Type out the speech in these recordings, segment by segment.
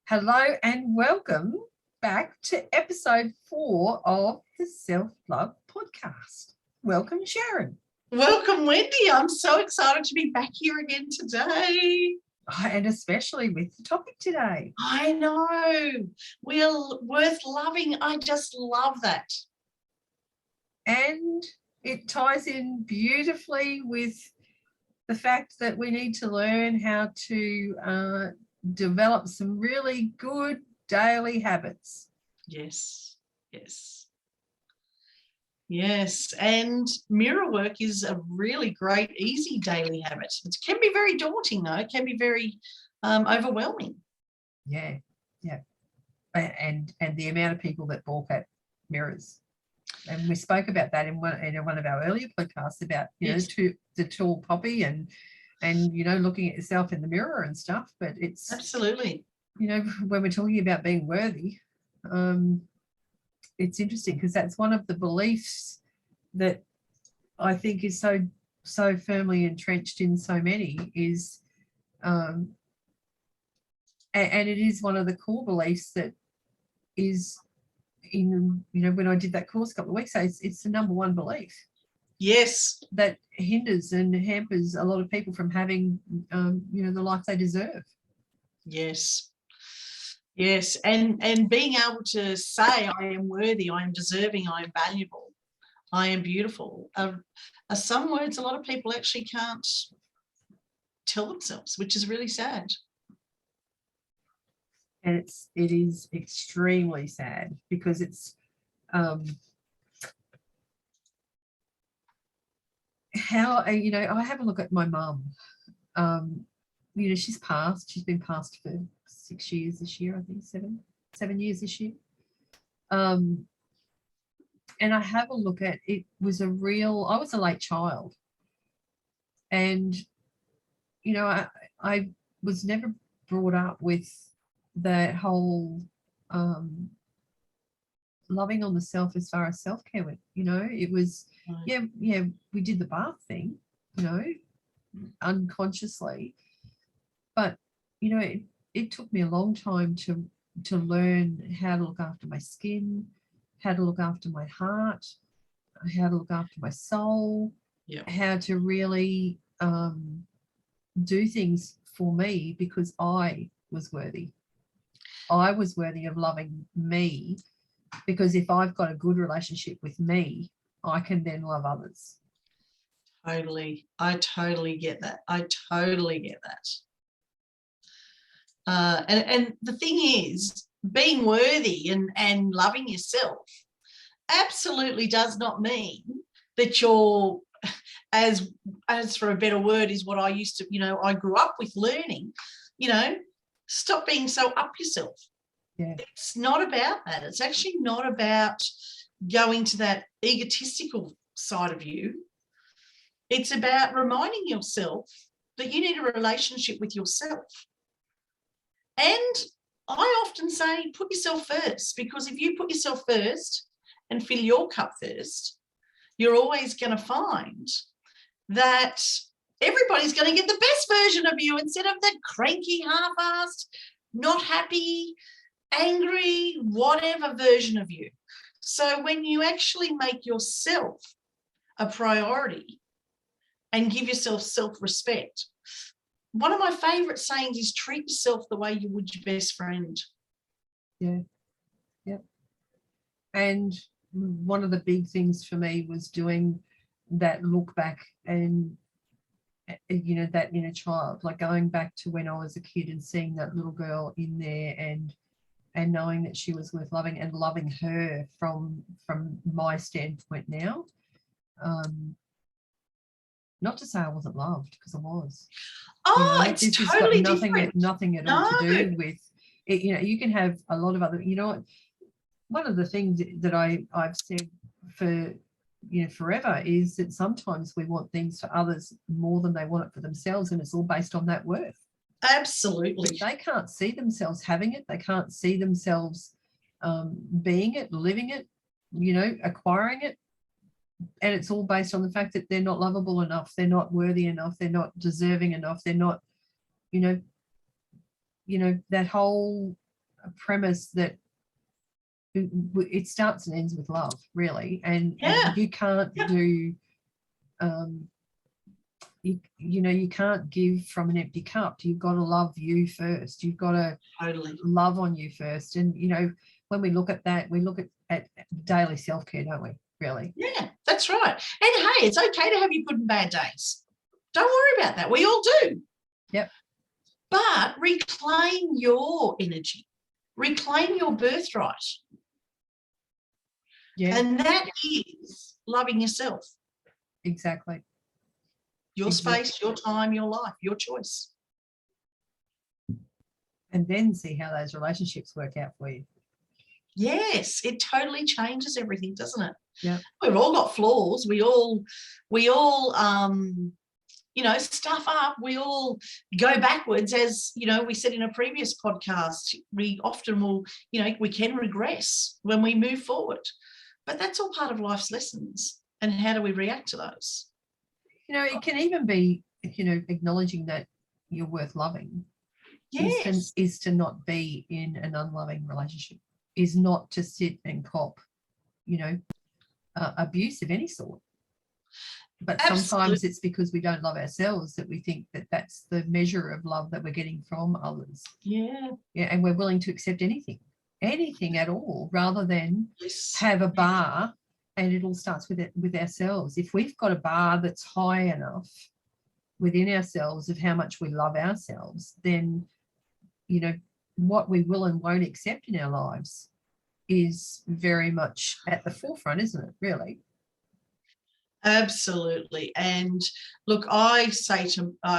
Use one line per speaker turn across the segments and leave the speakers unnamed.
Hello and welcome back to episode 4 of the Self-Love podcast. Welcome, Sharon.
Welcome, Wendy. I'm so excited to be back here again today.
And especially with the topic today.
I know. We're worth loving. I just love that.
And it ties in beautifully with the fact that we need to learn how to develop some really good daily habits.
Yes. And mirror work is a really great, easy daily habit. It can be very daunting, though. It can be very overwhelming.
Yeah. And the amount of people that balk at mirrors. And we spoke about that in one of our earlier podcasts about, the tall poppy and looking at yourself in the mirror and stuff. But it's
absolutely,
when we're talking about being worthy, it's interesting because that's one of the beliefs that I think is so firmly entrenched in so many is, and it is one of the core beliefs that is in, when I did that course a couple of weeks ago, it's the number one belief.
Yes.
That hinders and hampers a lot of people from having, the life they deserve.
Yes. And being able to say, I am worthy, I am deserving, I am valuable, I am beautiful, are some words a lot of people actually can't tell themselves, which is really sad.
And it is extremely sad because it's how, I have a look at my mum. She's passed. She's been passed for 6 years this year, I think, 7 years this year. And I have a look at it. I was a late child. And, I was never brought up with that whole loving on the self as far as self-care went. It was, we did the bath thing, unconsciously. But, it took me a long time to learn how to look after my skin, how to look after my heart, how to look after my soul, how to really do things for me because I was worthy. I was worthy of loving me because if I've got a good relationship with me, I can then love others.
Totally. I totally get that. And the thing is, being worthy and loving yourself absolutely does not mean that you're, as for a better word is what I used to, I grew up with learning, stop being so up yourself.
Yeah.
It's not about that. It's actually not about going to that egotistical side of you. It's about reminding yourself that you need a relationship with yourself. And I often say put yourself first, because if you put yourself first and fill your cup first, you're always going to find that everybody's going to get the best version of you instead of the cranky, half-assed, not happy, angry, whatever version of you. So when you actually make yourself a priority and give yourself self-respect, one of my favourite sayings is treat yourself the way you would your best friend.
Yeah. Yep. And one of the big things for me was doing that look back and, that inner child, like going back to when I was a kid and seeing that little girl in there and knowing that she was worth loving and loving her from my standpoint now. Not to say I wasn't loved, because I was.
It's totally different.
Nothing at all to do with it. You can have a lot of other. One of the things that I've said for forever is that sometimes we want things for others more than they want it for themselves, and it's all based on that worth.
Absolutely.
They can't see themselves having it. They can't see themselves being it, living it, acquiring it. And it's all based on the fact that they're not lovable enough, they're not worthy enough, they're not deserving enough, they're not, that whole premise that it starts and ends with love, really, and you can't do you can't give from an empty cup. You've got to love you first. You've got to love on you first. And when we look at that, we look at daily self-care, don't we? Really?
Yeah, that's right. And hey, it's okay to have your good and bad days. Don't worry about that. We all do.
Yep.
But reclaim your energy. Reclaim your birthright.
Yeah.
And that is loving yourself.
Exactly.
Your space, your time, your life, your choice.
And then see how those relationships work out for you.
Yes, it totally changes everything, doesn't it?
Yeah.
We've all got flaws. We all stuff up. We all go backwards, as we said in a previous podcast. We often will, we can regress when we move forward. But that's all part of life's lessons. And how do we react to those?
It can even be, acknowledging that you're worth loving.
Yes.
Is to not be in an unloving relationship, is not to sit and cop, abuse of any sort. But sometimes it's because we don't love ourselves that we think that that's the measure of love that we're getting from others.
Yeah.
Yeah, and we're willing to accept anything at all, rather than have a bar. And it all starts with ourselves. If we've got a bar that's high enough within ourselves of how much we love ourselves, then, what we will and won't accept in our lives is very much at the forefront, isn't it, really?
Absolutely. And look, I've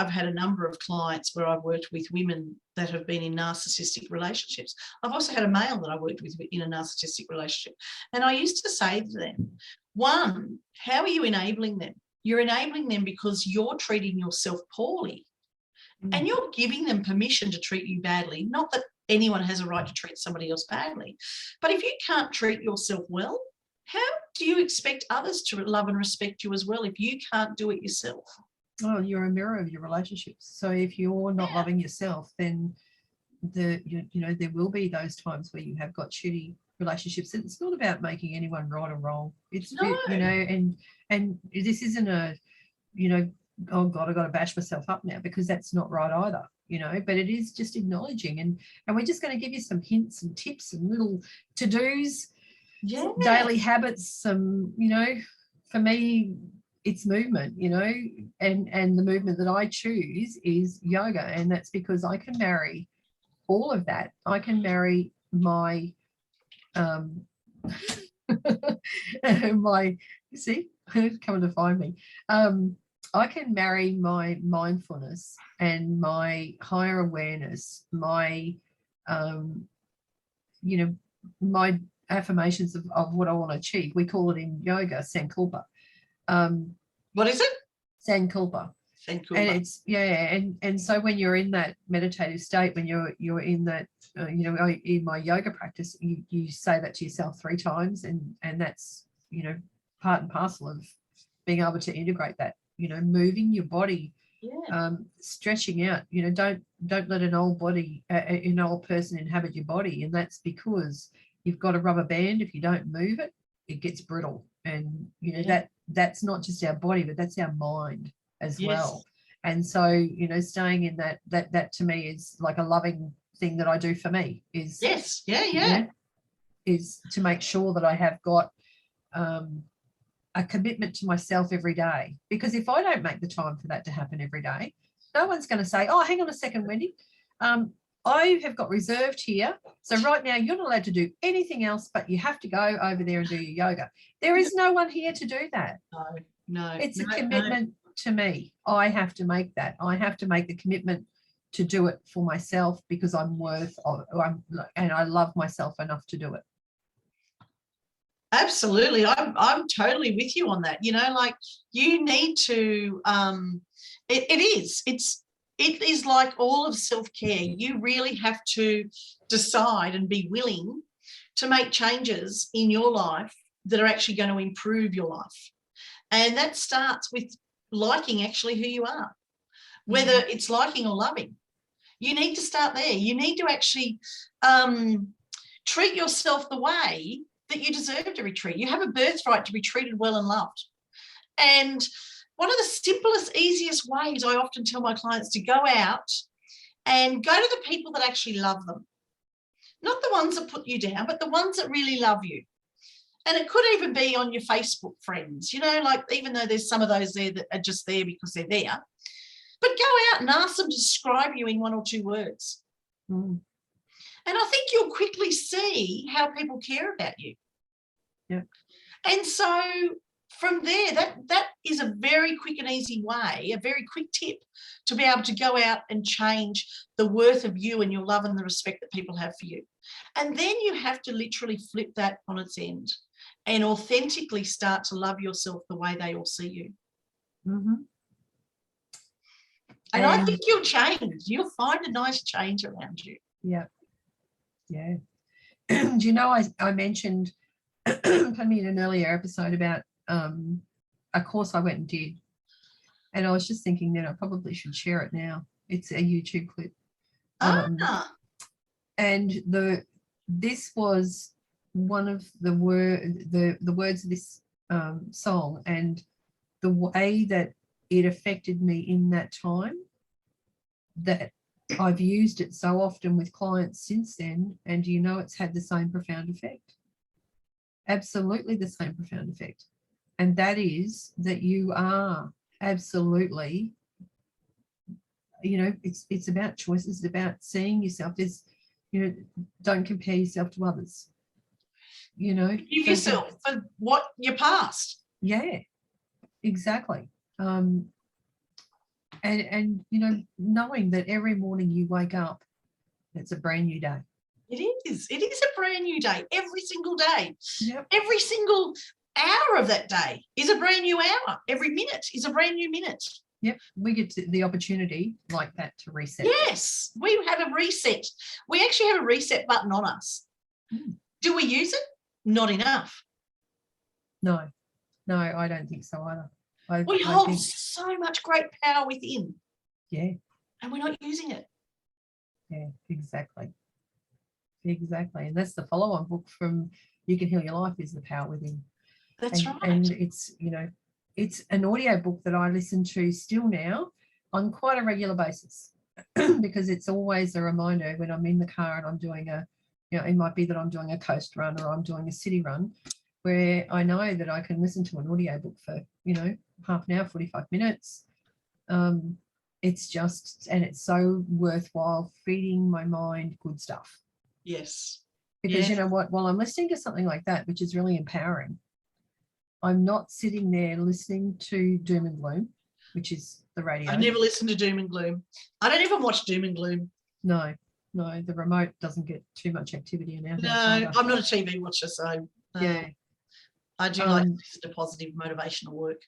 had a number of clients where I've worked with women that have been in narcissistic relationships. I've also had a male that I worked with in a narcissistic relationship. And I used to say to them, one, how are you enabling them? You're enabling them because you're treating yourself poorly. And you're giving them permission to treat you badly. Not that anyone has a right to treat somebody else badly. But if you can't treat yourself well, how do you expect others to love and respect you as well if you can't do it yourself?
Well, you're a mirror of your relationships. So if you're not loving yourself, then there will be those times where you have got shitty relationships. And it's not about making anyone right or wrong. It's and this isn't a, oh God, I've got to bash myself up now, because that's not right either. But it is just acknowledging, and we're just going to give you some hints and tips and little to-dos. Yeah. Daily habits, some, for me, it's movement, and the movement that I choose is yoga. And that's because I can marry all of that. I can marry my, coming to find me. I can marry my mindfulness and my higher awareness, my, my affirmations of what I want to achieve. We call it in yoga sankalpa.
What is it?
Sankalpa. And it's and so when you're in that meditative state, when you're in that in my yoga practice, you say that to yourself 3 times, and that's part and parcel of being able to integrate that, moving your body, stretching out. Don't let an old body, an old person inhabit your body, and that's because you've got a rubber band. If you don't move it, it gets brittle. And that's not just our body, but that's our mind as well. And so staying in that to me is like a loving thing that I do for me, is is to make sure that I have got a commitment to myself every day. Because if I don't make the time for that to happen every day, no one's going to say, oh, hang on a second, Wendy, I have got reserved here, so right now you're not allowed to do anything else, but you have to go over there and do your yoga. There is no one here to do that.
No.
It's a commitment to me. I have to make that. I have to make the commitment to do it for myself, because I'm and I love myself enough to do it.
Absolutely. I'm totally with you on that. Like, you need to it is like all of self-care. You really have to decide and be willing to make changes in your life that are actually going to improve your life. And that starts with liking actually who you are, whether it's liking or loving. You need to start there. You need to actually treat yourself the way that you deserve to be treated. You have a birthright to be treated well and loved. And one of the simplest, easiest ways I often tell my clients to go out and go to the people that actually love them. Not the ones that put you down, but the ones that really love you. And it could even be on your Facebook friends, you know, like even though there's some of those there that are just there because they're there. But go out and ask them to describe you in 1 or 2 words.
Mm.
And I think you'll quickly see how people care about you.
Yeah.
And so from there, that is a very quick and easy way, a very quick tip to be able to go out and change the worth of you and your love and the respect that people have for you. And then you have to literally flip that on its end and authentically start to love yourself the way they all see you.
Mm-hmm.
And I think you'll change. You'll find a nice change around you.
Yeah. Yeah. Do you know, I mentioned in an earlier episode about a course I went and did. And I was just thinking that I probably should share it now. It's a YouTube clip. And this was one of the words of this song, and the way that it affected me in that time, that I've used it so often with clients since then, and you know, it's had the same profound effect. Absolutely the same profound effect. And that is that you are absolutely, you know, it's about choices, it's about seeing yourself. There's, you know, don't compare yourself to others. You know,
give yourself for what your past.
Yeah, exactly. And you know, knowing that every morning you wake up, it's a brand new day.
It is a brand new day every single day.
Yep.
Every single hour of that day is a brand new hour. Every minute is a brand new minute.
Yep, we get the opportunity like that to reset.
Yes, we have a reset. We actually have a reset button on us. Do we use it? Not enough.
No, I don't think so either.
We hold so much great power within.
Yeah.
And we're not using it.
Yeah, exactly. And that's the follow-on book from You Can Heal Your Life, is The Power Within.
That's right.
And it's, you know, it's an audio book that I listen to still now on quite a regular basis because it's always a reminder when I'm in the car and I'm doing you know, it might be that I'm doing a coast run or I'm doing a city run, where I know that I can listen to an audio book for, you know, half an hour, 45 minutes. It's just, and it's so worthwhile feeding my mind good stuff.
Yes.
Because you know what, while I'm listening to something like that, which is really empowering, I'm not sitting there listening to doom and gloom, which is the radio.
I never listen to doom and gloom. I don't even watch doom and gloom.
No, the remote doesn't get too much activity in our house.
No, I'm not a TV watcher, so
yeah.
I do like to listen to positive motivational work.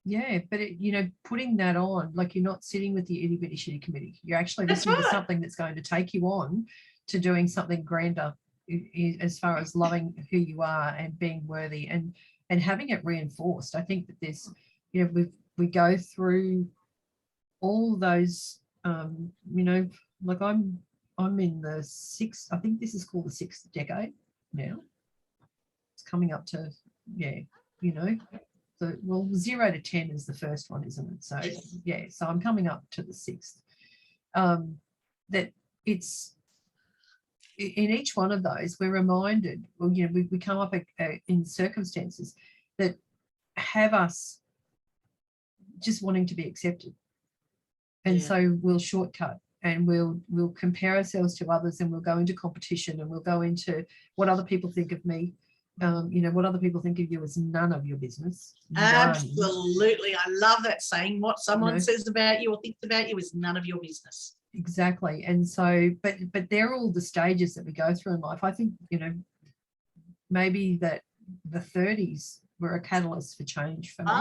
Yeah, but you know, putting that on, like you're not sitting with the itty bitty shitty committee. You're actually listening to something that's going to take you on to doing something grander as far as loving who you are and being worthy and having it reinforced. I think that there's, you know, we go through all those, you know, like I'm in the 6th, I think this is called the 6th decade now. It's coming up to, yeah, you know, well, 0 to 10 is the first one, isn't it? So yeah, so I'm coming up to the 6th. That it's in each one of those, we're reminded, well, you know, we come up in circumstances that have us just wanting to be accepted. And so we'll shortcut and we'll compare ourselves to others, and we'll go into competition, and we'll go into what other people think of me. You know, what other people think of you is none of your business.
Absolutely. I love that saying. What someone says about you or thinks about you is none of your business.
Exactly. And so, but they're all the stages that we go through in life. I think, you know, maybe that the 30s were a catalyst for change for me.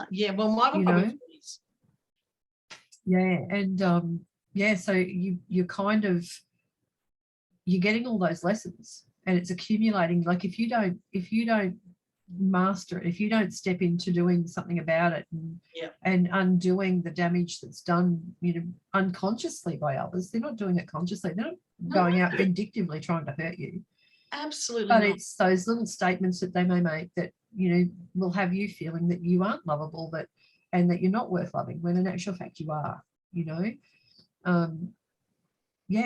Yeah. Well, mine were probably 30s.
Yeah. And so you're kind of, you're getting all those lessons, and it's accumulating. Like if you don't master it, if you don't step into doing something about it and undoing the damage that's done, unconsciously by others, they're not doing it consciously. They're not going out vindictively trying to hurt you.
Absolutely
But
not.
it's those little statements that they may make that, will have you feeling that you aren't lovable, and that you're not worth loving, when in actual fact you are,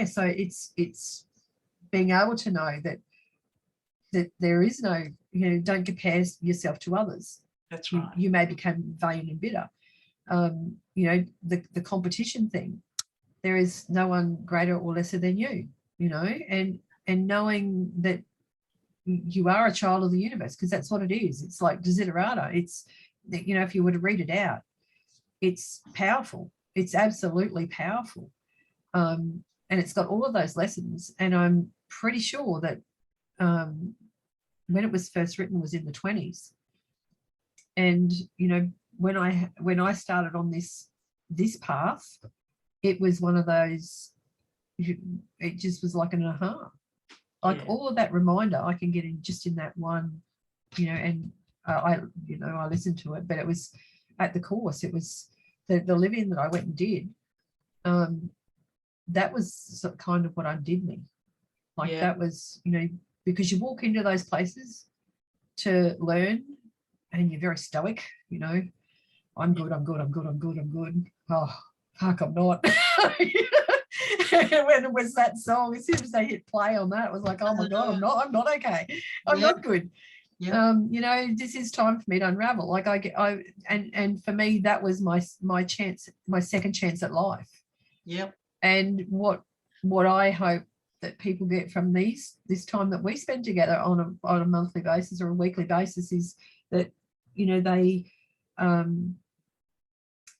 So it's being able to know that there is no, don't compare yourself to others.
That's right.
You may become vain and bitter. The competition thing, there is no one greater or lesser than you, and knowing that you are a child of the universe, because that's what it is. It's like desiderata. It's, if you were to read it out, it's powerful. It's absolutely powerful. And it's got all of those lessons. And I'm pretty sure that when it was first written was in the 20s. And, when I started on this path, it was one of those, it just was like an aha. Like all of that reminder I can get in just in that one, and I listened to it, but it was at the course, it was the living that I went and did. That was kind of what undid me. Like that was, because you walk into those places to learn and you're very stoic, I'm good. Oh, fuck, I'm not. When it was that song, as soon as they hit play on that, it was like, oh my God, I'm not okay. I'm not good. This is time for me to unravel. Like and for me, that was my chance, my second chance at life.
Yep.
And what I hope that people get from this time that we spend together on a monthly basis or a weekly basis is that,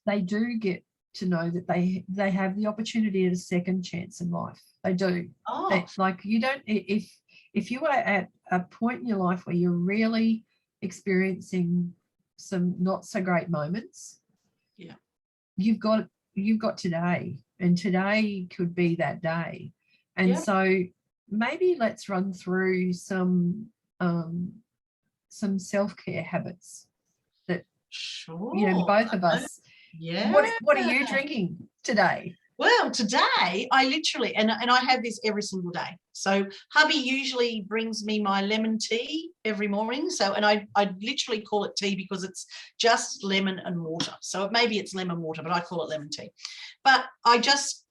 they do get to know that they have the opportunity at a second chance in life. They do. Like you don't, if you are at a point in your life where you're really experiencing some not so great moments, you've got today, and today could be that day. And so maybe let's run through some self-care habits that, both of us.
Yeah.
What are you drinking today?
Well, today I literally, and I have this every single day. So hubby usually brings me my lemon tea every morning. So, and I literally call it tea because it's just lemon and water. So maybe it's lemon water, but I call it lemon tea. But I just,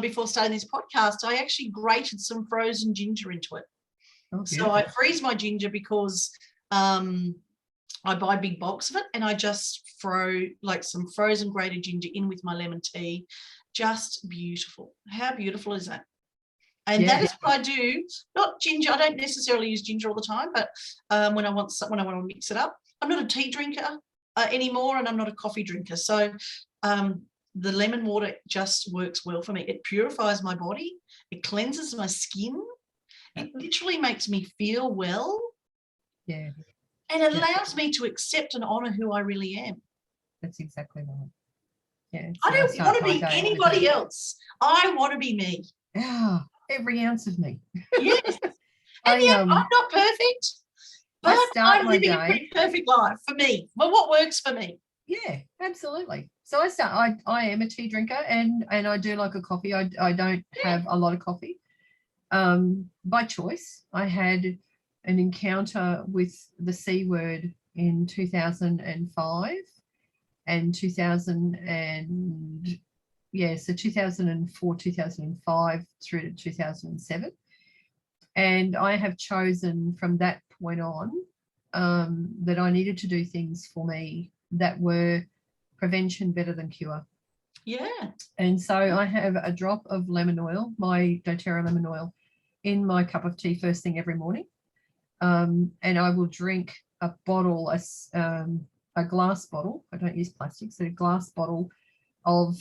before starting this podcast, I actually grated some frozen ginger into it. So I freeze my ginger because I buy big bulks of it, and I just throw like some frozen grated ginger in with my lemon tea. Just beautiful. How beautiful is that? And that is what I do. Not ginger. I don't necessarily use ginger all the time, but when I want to mix it up. I'm not a tea drinker anymore, and I'm not a coffee drinker. So the lemon water just works well for me. It purifies my body. It cleanses my skin. It literally makes me feel well.
Yeah.
And it allows me to accept and honour who I really am.
That's exactly right. Yeah.
I don't want to be anybody else. I want to be me.
Yeah, every ounce of me.
Yes. And I'm not perfect, but I'm living a pretty perfect life for me. Well, what works for me?
Yeah, absolutely. So I am a tea drinker, and I do like a coffee. I don't have a lot of coffee. By choice. I had an encounter with the C word in 2005 and 2004, 2005 through to 2007. And I have chosen from that point on that I needed to do things for me that were prevention better than cure.
Yeah.
And so I have a drop of lemon oil, my doTERRA lemon oil, in my cup of tea first thing every morning. And I will drink a bottle, a glass bottle. I don't use plastic, so a glass bottle of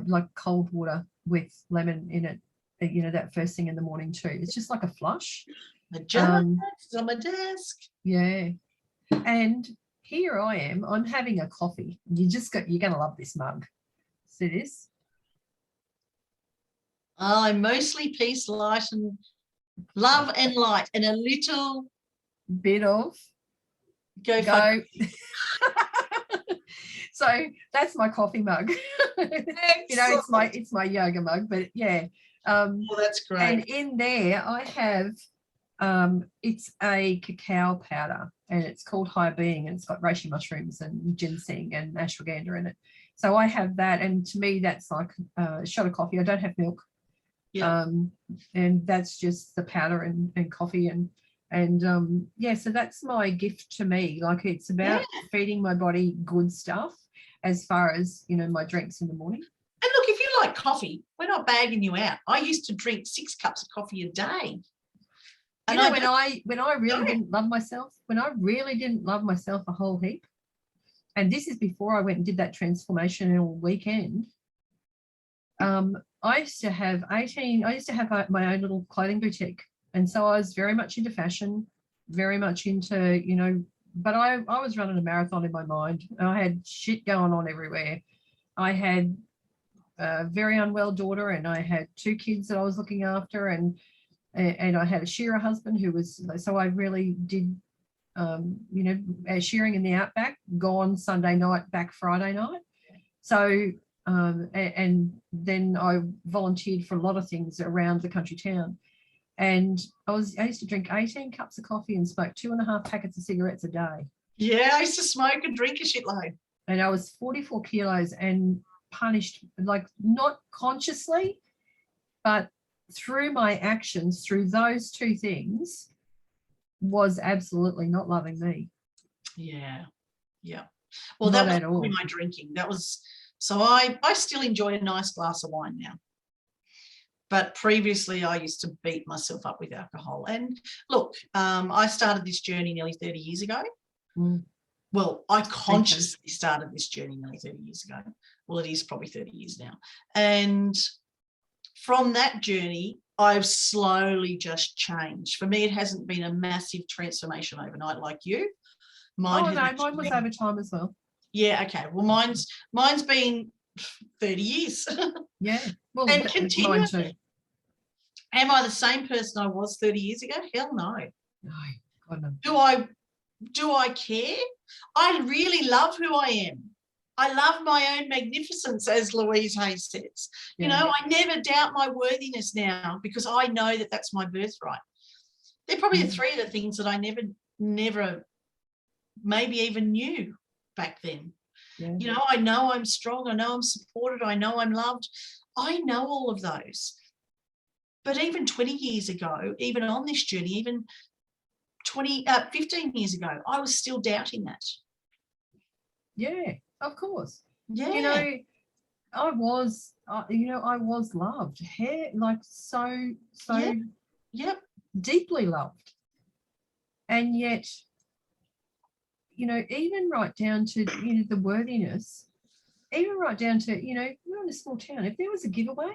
like cold water with lemon in it, that first thing in the morning too. It's just like a flush.
It's on my desk.
Yeah. And here I am, I'm having a coffee. You're going to love this mug. See this?
I'm mostly peace, light, and love and light, and a little
bit of
Go.
Go. So that's my coffee mug. It's my yoga mug, but yeah.
Oh, that's great.
And in there I have it's a cacao powder, and it's called High Being, and it's got reishi mushrooms and ginseng and ashwagandha in it. So I have that, and to me that's like a shot of coffee. I don't have milk.
Yeah.
And that's just the powder and coffee and so that's my gift to me. Like, it's about feeding my body good stuff as far as, my drinks in the morning.
And look, if you like coffee, we're not bagging you out. I used to drink 6 cups of coffee a day.
And when I really didn't love myself, a whole heap, and this is before I went and did that transformational weekend, I used to have my own little clothing boutique. And so I was very much into fashion, very much into, but I was running a marathon in my mind. I had shit going on everywhere. I had a very unwell daughter, and I had 2 kids that I was looking after, and I had a shearer husband who was, so I really did, shearing in the outback, gone Sunday night, back Friday night. So, and then I volunteered for a lot of things around the country town. And I used to drink 18 cups of coffee and smoke 2.5 packets of cigarettes a day.
Yeah, I used to smoke and drink a shitload.
And I was 44 kilos and punished, like, not consciously, but through my actions, through those 2 things, was absolutely not loving me.
Yeah. Well, that was probably my drinking. That was, so I still enjoy a nice glass of wine now. But previously I used to beat myself up with alcohol. And look, I started this journey nearly 30 years ago. Well, I consciously started this journey nearly 30 years ago. Well, it is probably 30 years now. And from that journey, I've slowly just changed. For me, it hasn't been a massive transformation overnight like you. Mine
was over time as well.
Yeah, okay. Well, mine's been 30 years.
Yeah. Well,
and continue. Mine too. Am I the same person I was 30 years ago? Hell no.
No, God no.
Do I care? I really love who I am. I love my own magnificence, as Louise Hay says. Yeah. I never doubt my worthiness now, because I know that that's my birthright. They're probably the 3 of the things that I never maybe even knew back then. Yeah. I know I'm strong. I know I'm supported. I know I'm loved. I know all of those. But even 20 years ago, even on this journey, even 15 years ago, I was still doubting that.
Yeah, of course.
Yeah.
I was loved. Like so deeply loved. And yet, even right down to, the worthiness, even right down to, we're in a small town. If there was a giveaway,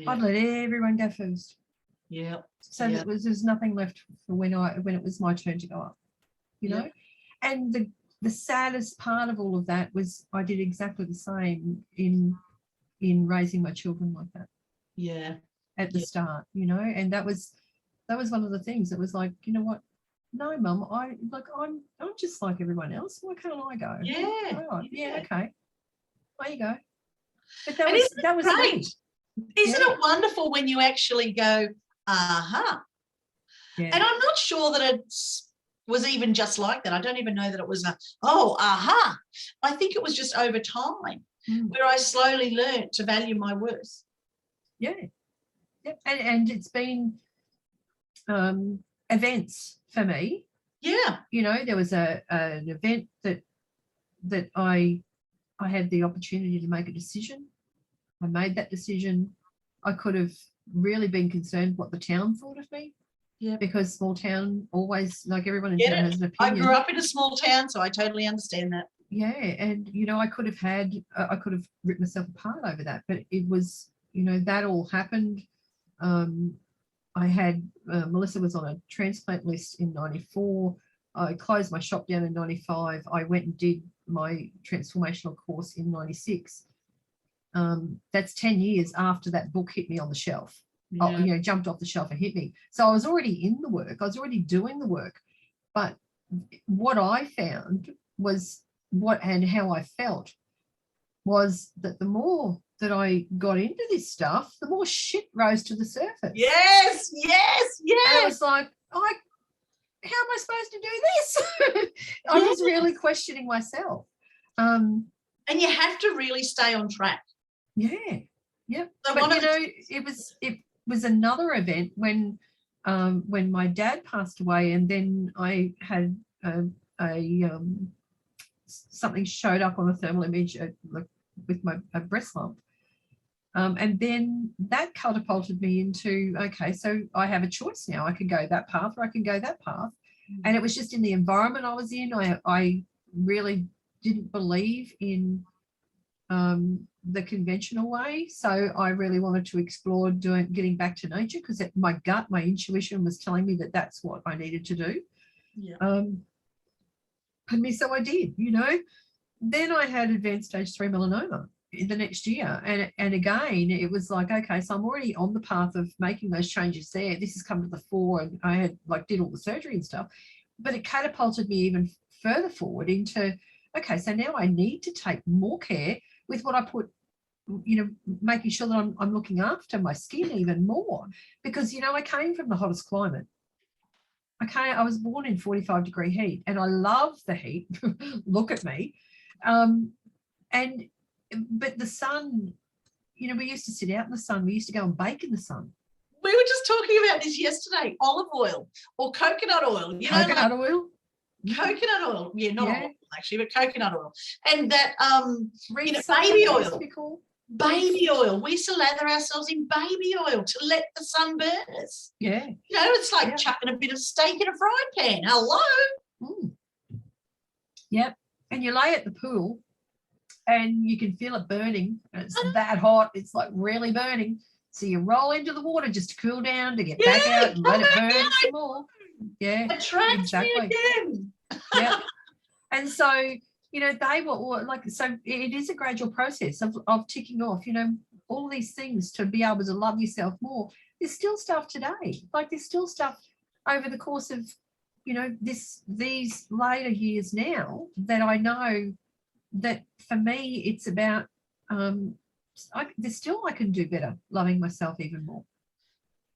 I'd let everyone go first.
Yeah.
So that there's nothing left for when it was my turn to go up, know. And the saddest part of all of that was I did exactly the same in raising my children like that.
Yeah.
At the start, and that was one of the things that was like, you know what? No, Mum, I'm just like everyone else. Why can't I go?
Yeah.
Oh, yeah, okay. There you go. But that was great.
Isn't it wonderful when you actually go, aha? Yeah. And I'm not sure that it was even just like that. I don't even know that it was aha. I think it was just over time where I slowly learned to value my worth.
Yeah. Yep. And it's been events for me.
Yeah.
There was an event that I had the opportunity to make a decision. I made that decision. I could have really been concerned what the town thought of me. Yeah. Because small town always, like, everyone in town has an opinion.
I grew up in a small town, so I totally understand that.
Yeah, and I could have ripped myself apart over that, but it was, that all happened. I had Melissa was on a transplant list in 94. I closed my shop down in 95. I went and did my transformational course in 96. That's 10 years after that book hit me on the shelf. Yeah. Jumped off the shelf and hit me. So I was already in the work. I was already doing the work. But what I found was how I felt was that the more that I got into this stuff, the more shit rose to the surface.
Yes, yes,
And it
yes.
was like, how am I supposed to do this? I was really questioning myself.
And you have to really stay on track.
Yeah. Yep.
So
but it was another event when my dad passed away, and then I had something showed up on a thermal image with a breast lump. And then that catapulted me into, okay, so I have a choice now. I can go that path or I can go that path. And it was just in the environment I was in. I really didn't believe in the conventional way. So I really wanted to explore getting back to nature, because my gut, my intuition was telling me that that's what I needed to do.
Yeah.
So I did, Then I had advanced stage 3 melanoma in the next year. And again, it was like, okay, so I'm already on the path of making those changes there. This has come to the fore, and I had did all the surgery and stuff, but it catapulted me even further forward into, okay, so now I need to take more care with what I put, making sure that I'm looking after my skin even more, because, I came from the hottest climate. I was born in 45-degree heat, and I love the heat. Look at me. But the sun, we used to sit out in the sun. We used to go and bake in the sun.
We were just talking about this yesterday. Olive oil or coconut oil.
Coconut oil?
Coconut oil. Yeah, not olive oil actually, but coconut oil. And that,
baby oil.
Baby oil. We used to lather ourselves in baby oil to let the sun burn us.
Yeah.
It's like chucking a bit of steak in a frying pan. Hello.
Mm. Yep. And you lay at the pool and you can feel it burning. It's that hot. It's like really burning. So you roll into the water just to cool down, to get back out and let it burn some more. Yeah.
Exactly. Me again.
Yeah. And so, they were all so it is a gradual process of ticking off, all these things to be able to love yourself more. There's still stuff today. There's still stuff over the course of, these later years now that I know that for me, it's about, there's still I can do better loving myself even more.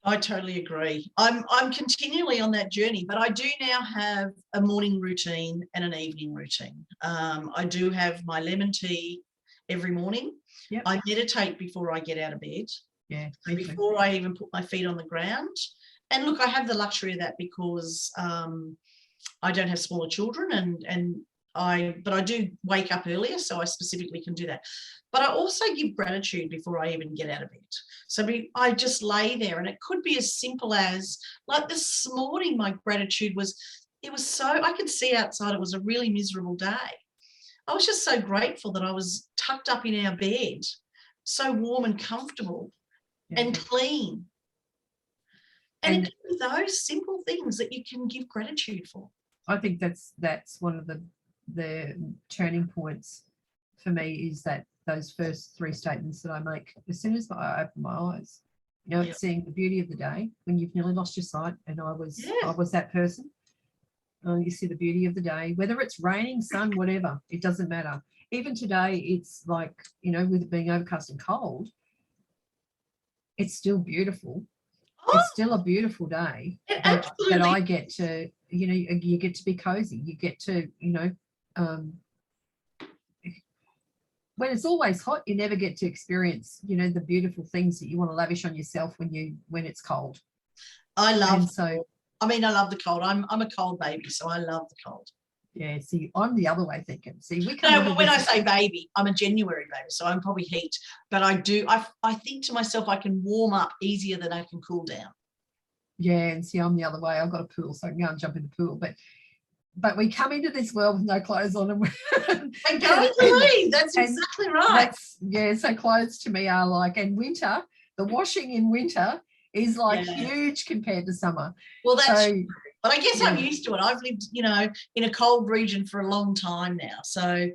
I totally agree. I'm continually on that journey, but I do now have a morning routine and an evening routine. I do have my lemon tea every morning.
Yep.
I meditate before I get out of bed.
Yeah.
Before I even put my feet on the ground. And look, I have the luxury of that because I don't have smaller children, but I do wake up earlier, so I specifically can do that. But I also give gratitude before I even get out of bed. So I just lay there, and it could be as simple as, this morning, my gratitude was, I could see outside, it was a really miserable day. I was just so grateful that I was tucked up in our bed, so warm and comfortable and clean. And it can be those simple things that you can give gratitude for.
I think that's one of the turning points for me, is that those first 3 statements that I make as soon as I open my eyes. It's seeing the beauty of the day when you've nearly lost your sight, and I was that person. You see the beauty of the day, whether it's raining, sun, whatever, it doesn't matter. Even today, it's with it being overcast and cold, it's still beautiful. It's still a beautiful day that I get to, you get to be cozy. You get to, when it's always hot, you never get to experience, the beautiful things that you want to lavish on yourself when it's cold.
I love the cold. I'm a cold baby, so I love the cold.
Yeah, see, I'm the other way thinking. See,
but when I say baby, I'm a January baby, so I'm probably heat. But I think to myself, I can warm up easier than I can cool down.
Yeah, and see, I'm the other way. I've got a pool, so I can go and jump in the pool. But we come into this world with no clothes on, and
that's exactly right.
So clothes to me are and winter, the washing in winter is huge compared to summer.
Well, that's true. But I guess I'm used to it. I've lived, in a cold region for a long time now. So,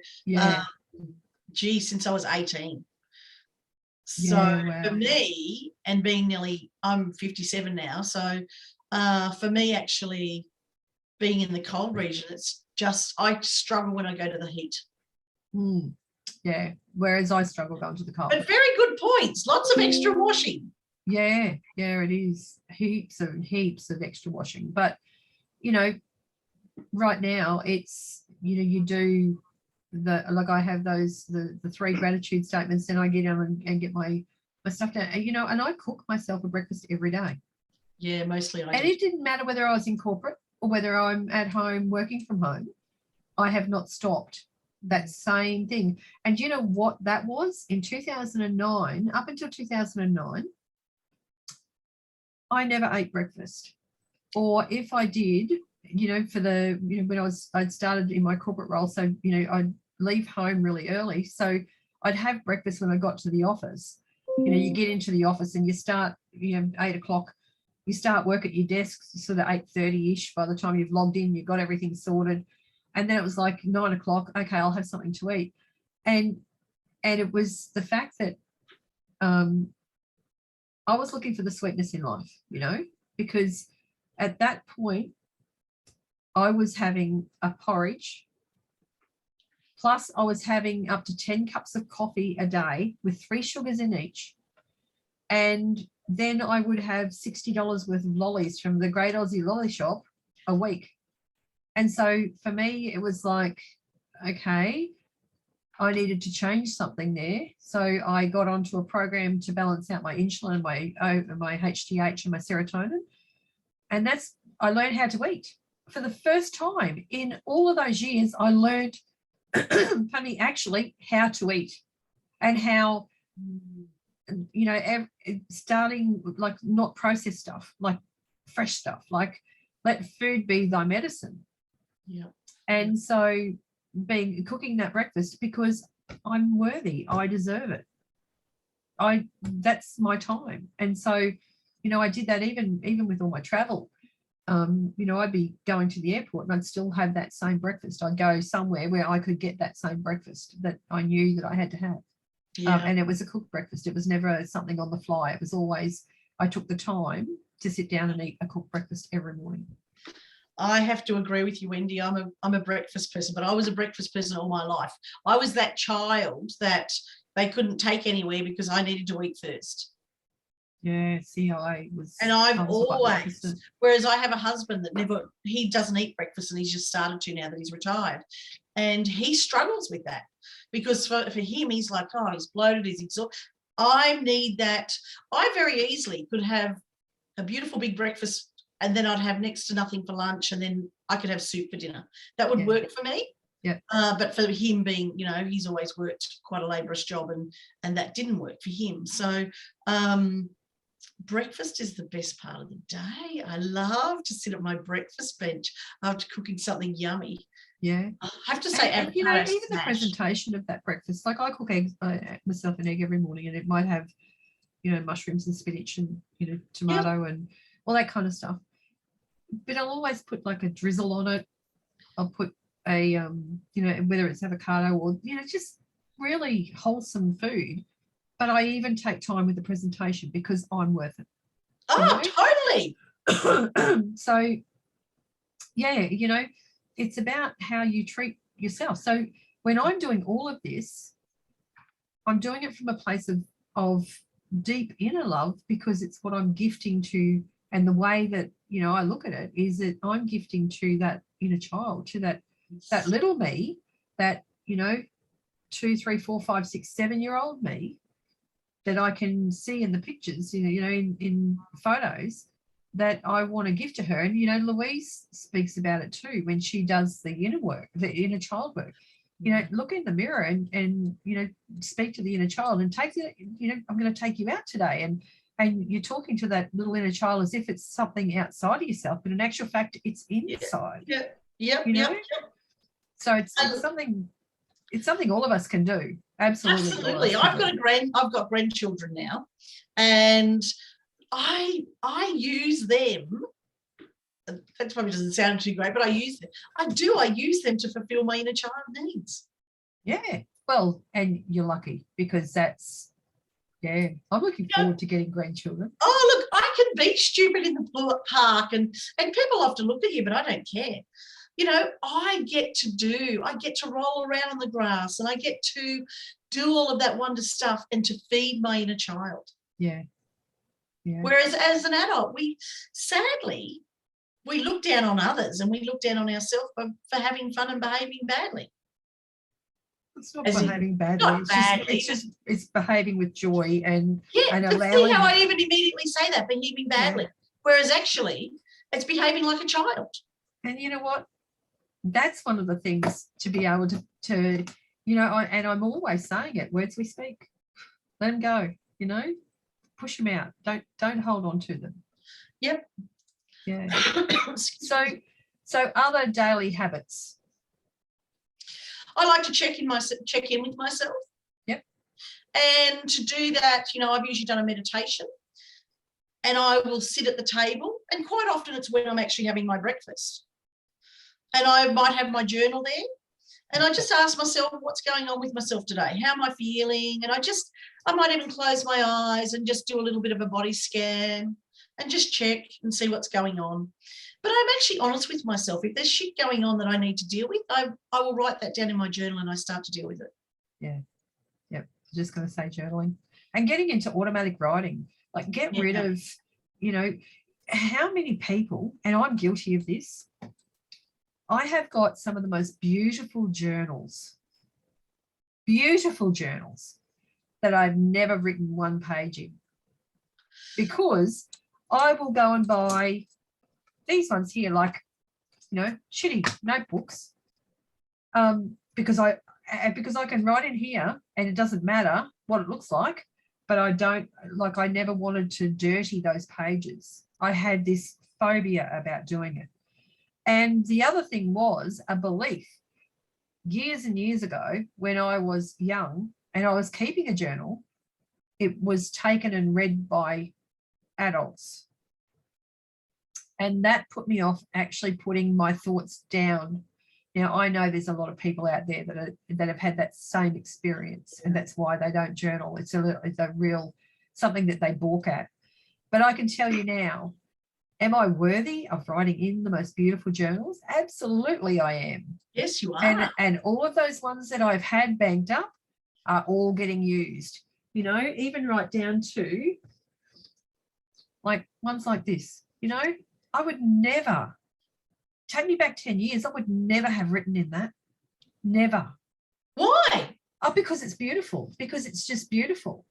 since I was 18. So for me, and being I'm 57 now. So for me, actually, being in the cold region, it's just, I struggle when I go to the heat.
Yeah, whereas I struggle going to the cold.
But very good points. Lots of extra washing.
Yeah, it is. Heaps of extra washing. But, you know, right now it's, you know, you do like I have those, the 3 gratitude statements, and I get on and get my stuff down, you know, and I cook myself a breakfast every day.
Yeah, mostly I do.
And it didn't matter whether I was in corporate or whether I'm at home working from home. I have not stopped that same thing. And you know what that was? In 2009, up until 2009, I never ate breakfast. Or if I did, you know, for the, you know, when I'd started in my corporate role, so, you know, I'd leave home really early. So I'd have breakfast when I got to the office. You know, you get into the office and you start, you know, 8 o'clock, you start work at your desk sort of 8:30-ish. By the time you've logged in, you've got everything sorted. And then it was like 9 o'clock, okay, I'll have something to eat. And it was the fact that I was looking for the sweetness in life, you know, because at that point, I was having a porridge, plus I was having up to 10 cups of coffee a day with 3 sugars in each. And then I would have $60 worth of lollies from the Great Aussie Lolly Shop a week. And so for me, it was like, okay, I needed to change something there. So I got onto a program to balance out my insulin, my HTH and my serotonin. And I learned how to eat. For the first time in all of those years, I learned, actually how to eat, and how, you know, starting like not processed stuff, like fresh stuff, like let food be thy medicine.
Yeah.
And so cooking that breakfast because I'm worthy, I deserve it. That's my time. And so, you know, I did that even with all my travel. You know, I'd be going to the airport and I'd still have that same breakfast. I'd go somewhere where I could get that same breakfast that I knew that I had to have.
Yeah.
And it was a cooked breakfast. It was never something on the fly. It was always, I took the time to sit down and eat a cooked breakfast every morning.
I have to agree with you, Wendy. I'm a breakfast person, but I was a breakfast person all my life. I was that child that they couldn't take anywhere because I needed to eat first.
Yeah, see, I was.
And I've always,
like
whereas I have a husband that he doesn't eat breakfast, and he's just started to now that he's retired. And he struggles with that because for him, he's like, oh, he's bloated, he's exhausted. I need that. I very easily could have a beautiful big breakfast and then I'd have next to nothing for lunch, and then I could have soup for dinner. That would work for me.
Yeah.
But for him being, you know, he's always worked quite a laborious job, and that didn't work for him. So breakfast is the best part of the day. I love to sit at my breakfast bench after cooking something yummy.
Yeah.
I have to say,
and you know, even the presentation of that breakfast, like I cook eggs, myself an egg every morning, and it might have, you know, mushrooms and spinach and, you know, tomato and all that kind of stuff. But I'll always put like a drizzle on it. I'll put a, you know, whether it's avocado or, you know, just really wholesome food. But I even take time with the presentation because I'm worth it.
Oh, totally.
So, yeah, you know, it's about how you treat yourself. So when I'm doing all of this, I'm doing it from a place of deep inner love because it's what I'm gifting to. And the way that, you know, I look at it is that I'm gifting to that inner child, to that little me, that, you know, 2, 3, 4, 5, 6, 7-year-old me that I can see in the pictures, you know, in photos that I want to give to her. And, you know, Louise speaks about it too when she does the inner work, the inner child work. You know, look in the mirror and you know, speak to the inner child and take it, you know, I'm going to take you out today. And you're talking to that little inner child as if it's something outside of yourself, but in actual fact, it's inside.
Yeah. Yep.
You know?
Yep.
So it's something all of us can do. Absolutely.
I've got grandchildren now, and I use them. That probably doesn't sound too great, but I use them. I use them to fulfill my inner child needs.
Yeah. Well, and you're lucky because that's Yeah, I'm looking forward to getting grandchildren.
Oh, look, I can be stupid in the park and people often look at you, but I don't care. You know, I get to roll around on the grass and I get to do all of that wonder stuff and to feed my inner child.
Yeah. Yeah.
Whereas as an adult, sadly, we look down on others and we look down on ourselves for having fun and behaving badly.
It's not behaving badly. It's behaving with joy and allowing.
See how I even immediately say that, behaving badly. Yeah. Whereas actually it's behaving like a child.
And you know what? That's one of the things to be able to you know, and I'm always saying it, words we speak. Let them go, you know, push them out. Don't hold on to them.
Yep.
Yeah. So other daily habits.
I like to check in with myself.
Yep.
And to do that, you know, I've usually done a meditation and I will sit at the table, and quite often it's when I'm actually having my breakfast. And I might have my journal there and I just ask myself, what's going on with myself today? How am I feeling? And I might even close my eyes and just do a little bit of a body scan and just check and see what's going on. But I'm actually honest with myself. If there's shit going on that I need to deal with, I will write that down in my journal and I start to deal with it.
Yeah. Yep. Just going to say journaling and getting into automatic writing. Like get rid of, you know, how many people, and I'm guilty of this, I have got some of the most beautiful journals that I've never written one page in, because I will go and buy these ones here, like, you know, shitty notebooks, because I can write in here and it doesn't matter what it looks like, but I never wanted to dirty those pages. I had this phobia about doing it. And the other thing was a belief. Years and years ago, when I was young and I was keeping a journal, it was taken and read by adults. And that put me off actually putting my thoughts down. Now, I know there's a lot of people out there that have had that same experience, and that's why they don't journal. It's a real something that they balk at. But I can tell you now, am I worthy of writing in the most beautiful journals? Absolutely I am.
Yes, you are.
And all of those ones that I've had banked up are all getting used, you know, even right down to like ones like this, you know. I would never, take me back 10 years, I would never have written in that. Never.
Why?
Oh, because it's beautiful, because it's just beautiful.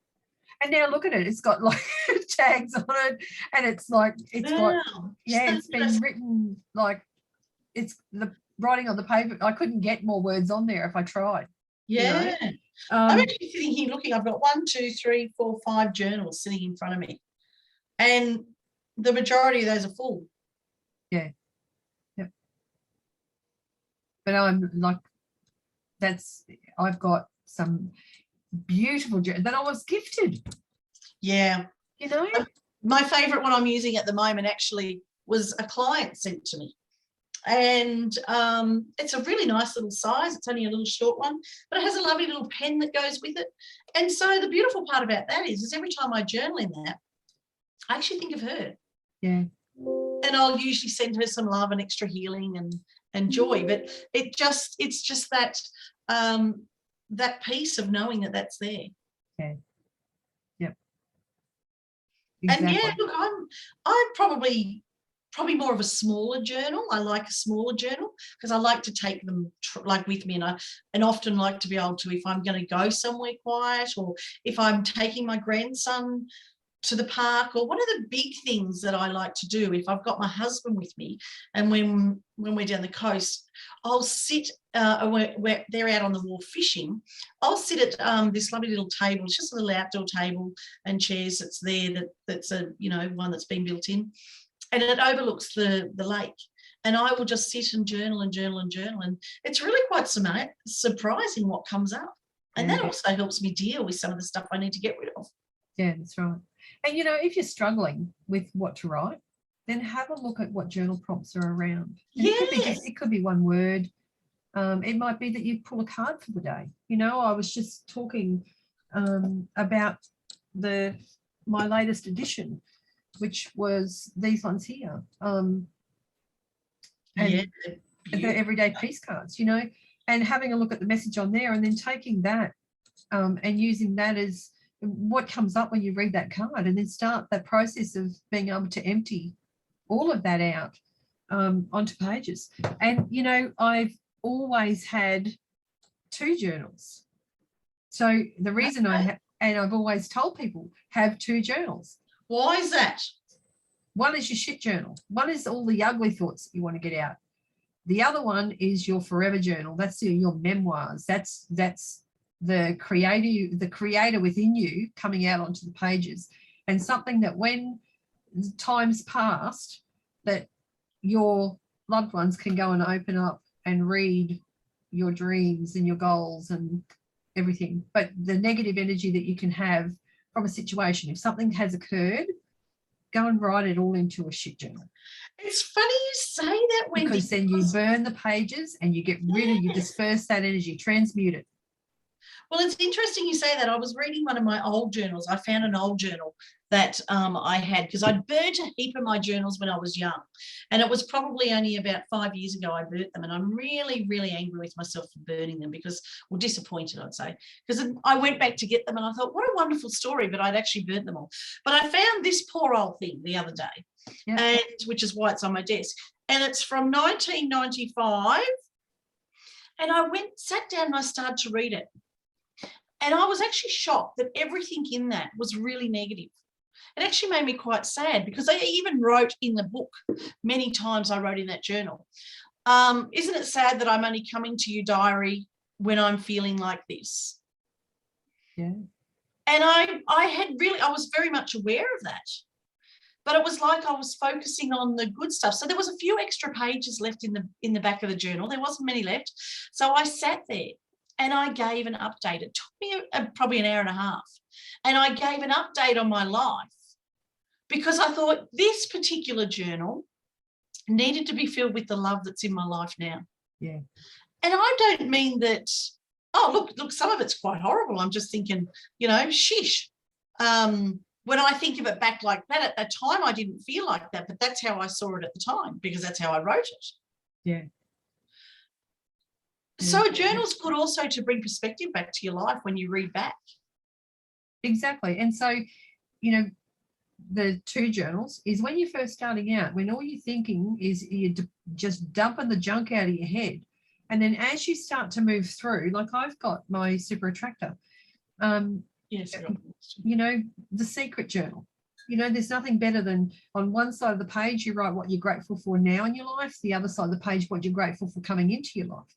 And now look at it, it's got like tags on it, and it's like, it's been written like, it's the writing on the paper. I couldn't get more words on there if I tried.
Yeah. You know? I'm actually sitting here looking, I've got 1, 2, 3, 4, 5 journals sitting in front of me. And the majority of those are full.
Yeah. Yep. But I'm like, I've got some beautiful journals that I was gifted.
Yeah.
You know?
My favourite one I'm using at the moment actually was a client sent to me. And it's a really nice little size. It's only a little short one, but it has a lovely little pen that goes with it. And so the beautiful part about that is every time I journal in that, I actually think of her.
Yeah.
And I'll usually send her some love and extra healing and joy. But it's just that that piece of knowing that that's there.
Yeah. Yep. Exactly.
And yeah, look, I'm probably more of a smaller journal. I like a smaller journal because I like to take them like with me, and often like to be able to, if I'm going to go somewhere quiet, or if I'm taking my grandson to the park, or one of the big things that I like to do, if I've got my husband with me and when we're down the coast, I'll sit, where they're out on the wharf fishing, I'll sit at this lovely little table. It's just a little outdoor table and chairs that's there, that's a, you know, one that's been built in, and it overlooks the lake. And I will just sit and journal and journal and journal, and it's really quite surprising what comes up. And that also helps me deal with some of the stuff I need to get rid of.
Yeah, that's right. And, you know, if you're struggling with what to write, then have a look at what journal prompts are around. It could be one word. It might be that you pull a card for the day. You know, I was just talking about my latest edition, which was these ones here, and the everyday peace cards, you know, and having a look at the message on there, and then taking that and using that as what comes up when you read that card, and then start that process of being able to empty all of that out onto pages. And, you know, I've always had 2 journals. So the reason and I've always told people, have 2 journals.
Why is that?
One is your shit journal. One is all the ugly thoughts that you want to get out. The other one is your forever journal. That's your memoirs. That's the creator within you coming out onto the pages, and something that when time's passed, that your loved ones can go and open up and read your dreams and your goals and everything. But the negative energy that you can have from a situation, if something has occurred, go and write it all into a shit journal.
It's funny you say that, Wendy.
Because then you burn the pages and you get rid of, you disperse that energy, transmute it.
Well, it's interesting you say that. I was reading one of my old journals. I found an old journal that I had, because I'd burnt a heap of my journals when I was young. And it was probably only about 5 years ago I burnt them. And I'm really, really angry with myself for burning them, because, well, disappointed, I'd say. Because I went back to get them and I thought, what a wonderful story, but I'd actually burnt them all. But I found this poor old thing the other day, and which is why it's on my desk. And it's from 1995. And I sat down and I started to read it. And I was actually shocked that everything in that was really negative. It actually made me quite sad, because I even wrote in the book many times. I wrote in that journal, isn't it sad that I'm only coming to you, diary, when I'm feeling like this?
Yeah.
And I was very much aware of that. But it was like I was focusing on the good stuff. So there was a few extra pages left in the back of the journal. There wasn't many left. So I sat there and I gave an update. It took me probably an hour and a half. And I gave an update on my life, because I thought this particular journal needed to be filled with the love that's in my life now.
Yeah.
And I don't mean that, oh, look, some of it's quite horrible. I'm just thinking, you know, shish. When I think of it back like that, at that time, I didn't feel like that, but that's how I saw it at the time, because that's how I wrote it.
Yeah.
So a journal's good also to bring perspective back to your life when you read back.
Exactly. And so, you know, the 2 journals is when you're first starting out, when all you're thinking is you're just dumping the junk out of your head. And then as you start to move through, like I've got my super attractor,
yes,
you know, the secret journal. You know, there's nothing better than on one side of the page, you write what you're grateful for now in your life, the other side of the page, what you're grateful for coming into your life.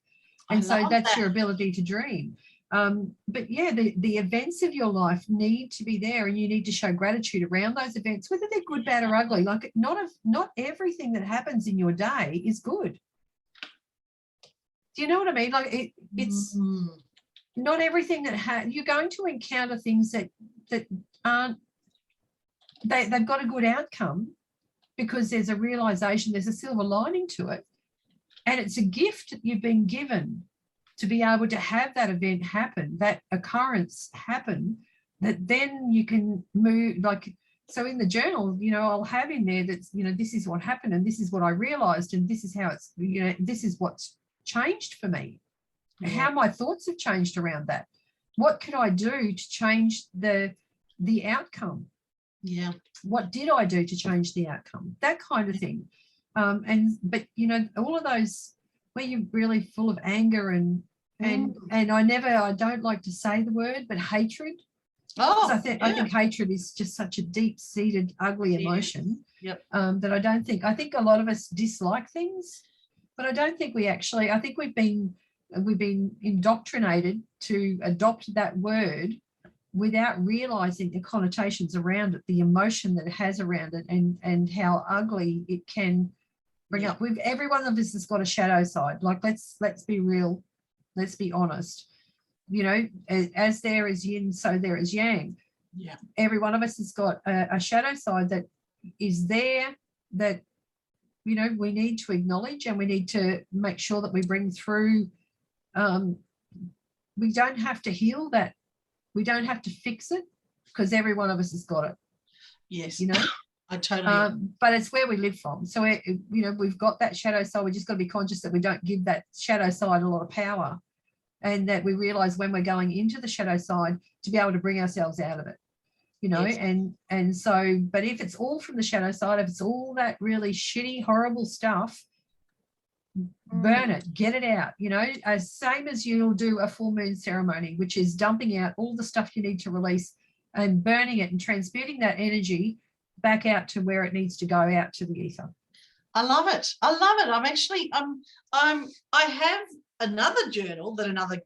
And so that's your ability to dream. But yeah, the events of your life need to be there, and you need to show gratitude around those events, whether they're good, bad, or ugly. Like not everything that happens in your day is good. Do you know what I mean? Like it's not everything that you're going to encounter things that aren't, they've got a good outcome, because there's a realization, there's a silver lining to it. And it's a gift that you've been given to be able to have that event happen, that occurrence happen, that then you can move. Like, so in the journal, you know, I'll have in there that's, you know, this is what happened and this is what I realized and this is how it's, you know, this is what's changed for me, how my thoughts have changed around that. What could I do to change the outcome?
Yeah.
What did I do to change the outcome? That kind of thing. But you know, all of those where you're really full of anger and I don't like to say the word, but hatred. I think hatred is just such a deep-seated, ugly emotion. That I think a lot of us dislike things, but I don't think we actually. I think we've been indoctrinated to adopt that word without realizing the connotations around it, the emotion that it has around it, and how ugly it can bring up. Every one of us has got a shadow side. Like, let's be real, let's be honest. You know, as there is yin, so there is yang.
Yeah.
Every one of us has got a shadow side that is there, that, you know, we need to acknowledge, and we need to make sure that we bring through. We don't have to heal that. We don't have to fix it. because every one of us has got it.
Yes.
You know,
I totally.
but it's where we live from. So, we've got that shadow side. We just got to be conscious that we don't give that shadow side a lot of power, and that we realize when we're going into the shadow side to be able to bring ourselves out of it.
Yes.
And so, but if it's all from the shadow side, if it's all that really shitty, horrible stuff, burn it, get it out, as same as you'll do a full moon ceremony, which is dumping out all the stuff you need to release and burning it and transmuting that energy back out to where it needs to go, out to the ether.
I love it. I'm actually, I have another journal that another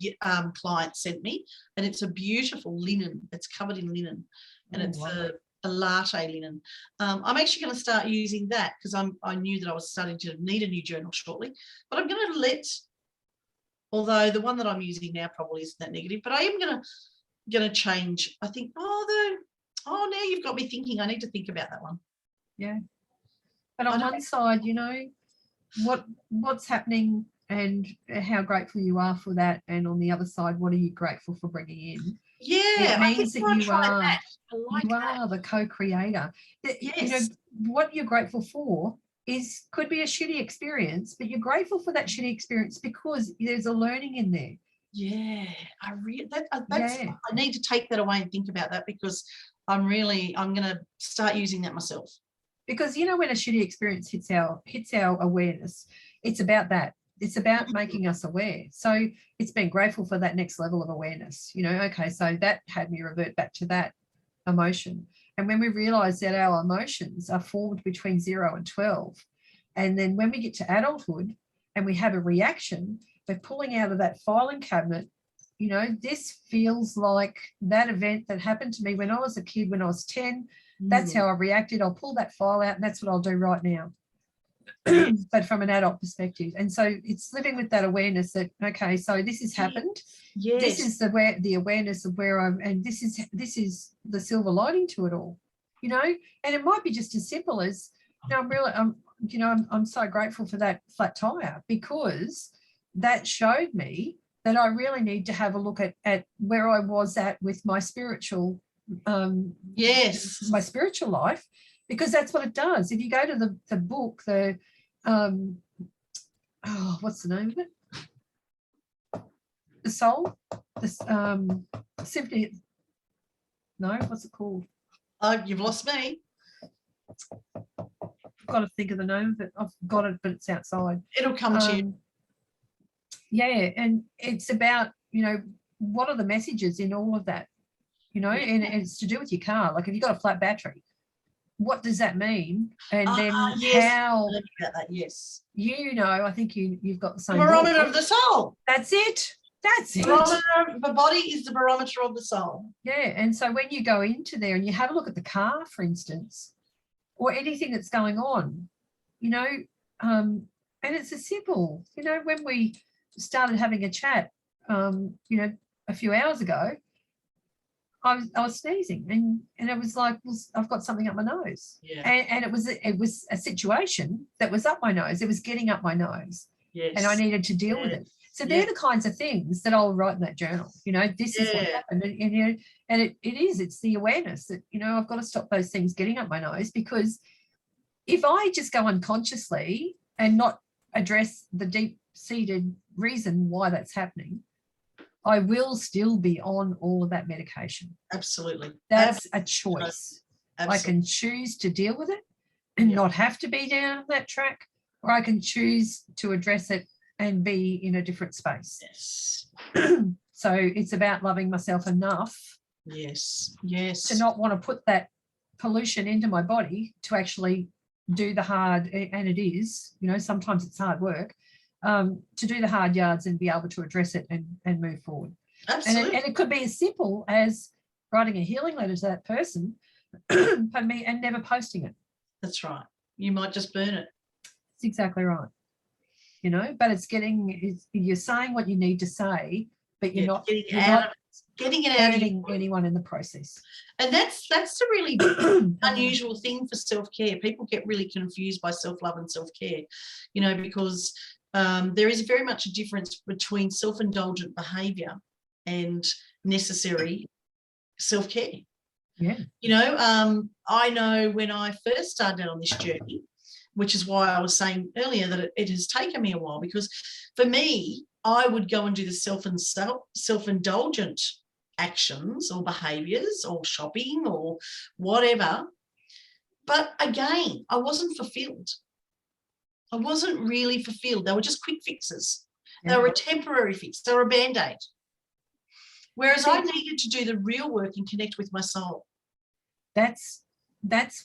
client sent me, and it's a beautiful linen. It's covered in linen, and it's a latte linen. I'm actually going to start using that because I knew that I was starting to need a new journal shortly, but I'm going to although the one that I'm using now probably isn't that negative, but I am going to change. I think, now you've got me thinking. I need to think about that one.
Yeah. But on one side, what's happening and how grateful you are for that, and on the other side, what are you grateful for bringing in?
Yeah,
it means that you are the co-creator.
Yes.
What you're grateful for could be a shitty experience, but you're grateful for that shitty experience because there's a learning in there.
Yeah, I need to take that away and think about that, because I'm going to start using that myself.
Because when a shitty experience hits our awareness, it's about that. It's about making us aware. So it's being grateful for that next level of awareness. Okay, so that had me revert back to that emotion. And when we realize that our emotions are formed between 0 and 12, and then when we get to adulthood and we have a reaction, we're pulling out of that filing cabinet, this feels like that event that happened to me when I was a kid, when I was 10. That's how I reacted. I'll pull that file out, and that's what I'll do right now. But from an adult perspective. And so it's living with that awareness that, okay, so this has happened.
Yes.
This is the awareness of where I'm, and this is the silver lining to it all, and it might be just as simple as, I'm so grateful for that flat tire, because that showed me that I really need to have a look at where I was at with my spiritual my spiritual life, because that's what it does. If you go to the book, what's the name of it? The Soul, Symphony. No, what's it called?
You've lost me.
I've got to think of the name of it. I've got it, but it's outside.
It'll come to you.
Yeah, and it's about, what are the messages in all of that? And it's to do with your car. Like, if you've got a flat battery, what does that mean? And then how?
About that, yes.
I think you've got the same.
The barometer of the soul.
That's it.
The body is the barometer of the soul.
Yeah, and so when you go into there and you have a look at the car, for instance, or anything that's going on, and it's as simple, when we started having a chat, a few hours ago, I was sneezing, and it was like, I've got something up my nose.
Yeah.
And it was a situation that was up my nose. It was getting up my nose.
Yes.
And I needed to deal with it. So they're the kinds of things that I'll write in that journal. This is what happened. And it's the awareness that, I've got to stop those things getting up my nose, because if I just go unconsciously and not address the deep-seated reason why that's happening, I will still be on all of that medication.
Absolutely.
That's a choice.
Absolutely.
I can choose to deal with it and not have to be down that track, or I can choose to address it and be in a different space.
Yes.
So it's about loving myself enough.
Yes.
To not want to put that pollution into my body to actually do the hard, and it is, sometimes it's hard work, to do the hard yards and be able to address it and move forward.
Absolutely.
And it could be as simple as writing a healing letter to that person, pardon me, and never posting it.
That's right. You might just burn it.
That's exactly right. But you're saying what you need to say, but you're not
getting it out
hurting anyone in the process.
And that's the really unusual thing for self-care. People get really confused by self-love and self-care, because there is very much a difference between self-indulgent behaviour and necessary self-care.
Yeah.
You know, I know when I first started on this journey, which is why I was saying earlier that it has taken me a while, because for me, I would go and do the self-indulgent actions or behaviours or shopping or whatever. But again, I wasn't fulfilled. I wasn't really fulfilled. They were just quick fixes.
Yeah.
They were a temporary fix. They were a Band-Aid. Whereas
See,
I needed to do the real work and connect with my soul.
that's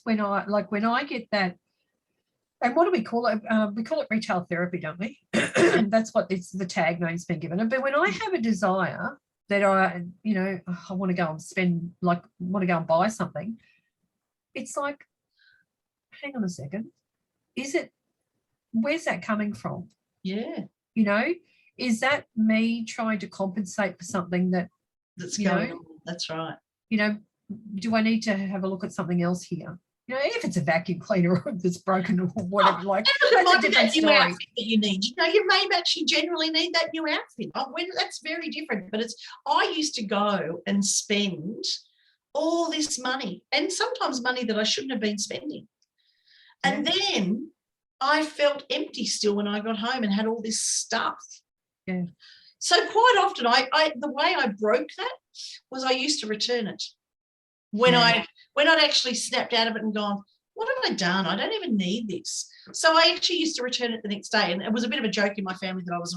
when I get that. And what do we call it? We call it retail therapy, don't we? That's what the tag name's been given. But when I have a desire that I want to go and spend, like, want to go and buy something, it's like, hang on a second, where's that coming from?
Yeah.
You know, is that me trying to compensate for something
that's going on? That's right.
You know, do I need to have a look at something else here? You know, if it's a vacuum cleaner that's broken or whatever, that's a different story.
New outfit that you need. You know, you may actually generally need that new outfit. That's very different. But I used to go and spend all this money, and sometimes money that I shouldn't have been spending. And then I felt empty still when I got home and had all this stuff.
Yeah.
So quite often, the way I broke that was I used to return it. When I'd actually snapped out of it and gone, what have I done? I don't even need this. So I actually used to return it the next day. And it was a bit of a joke in my family that I was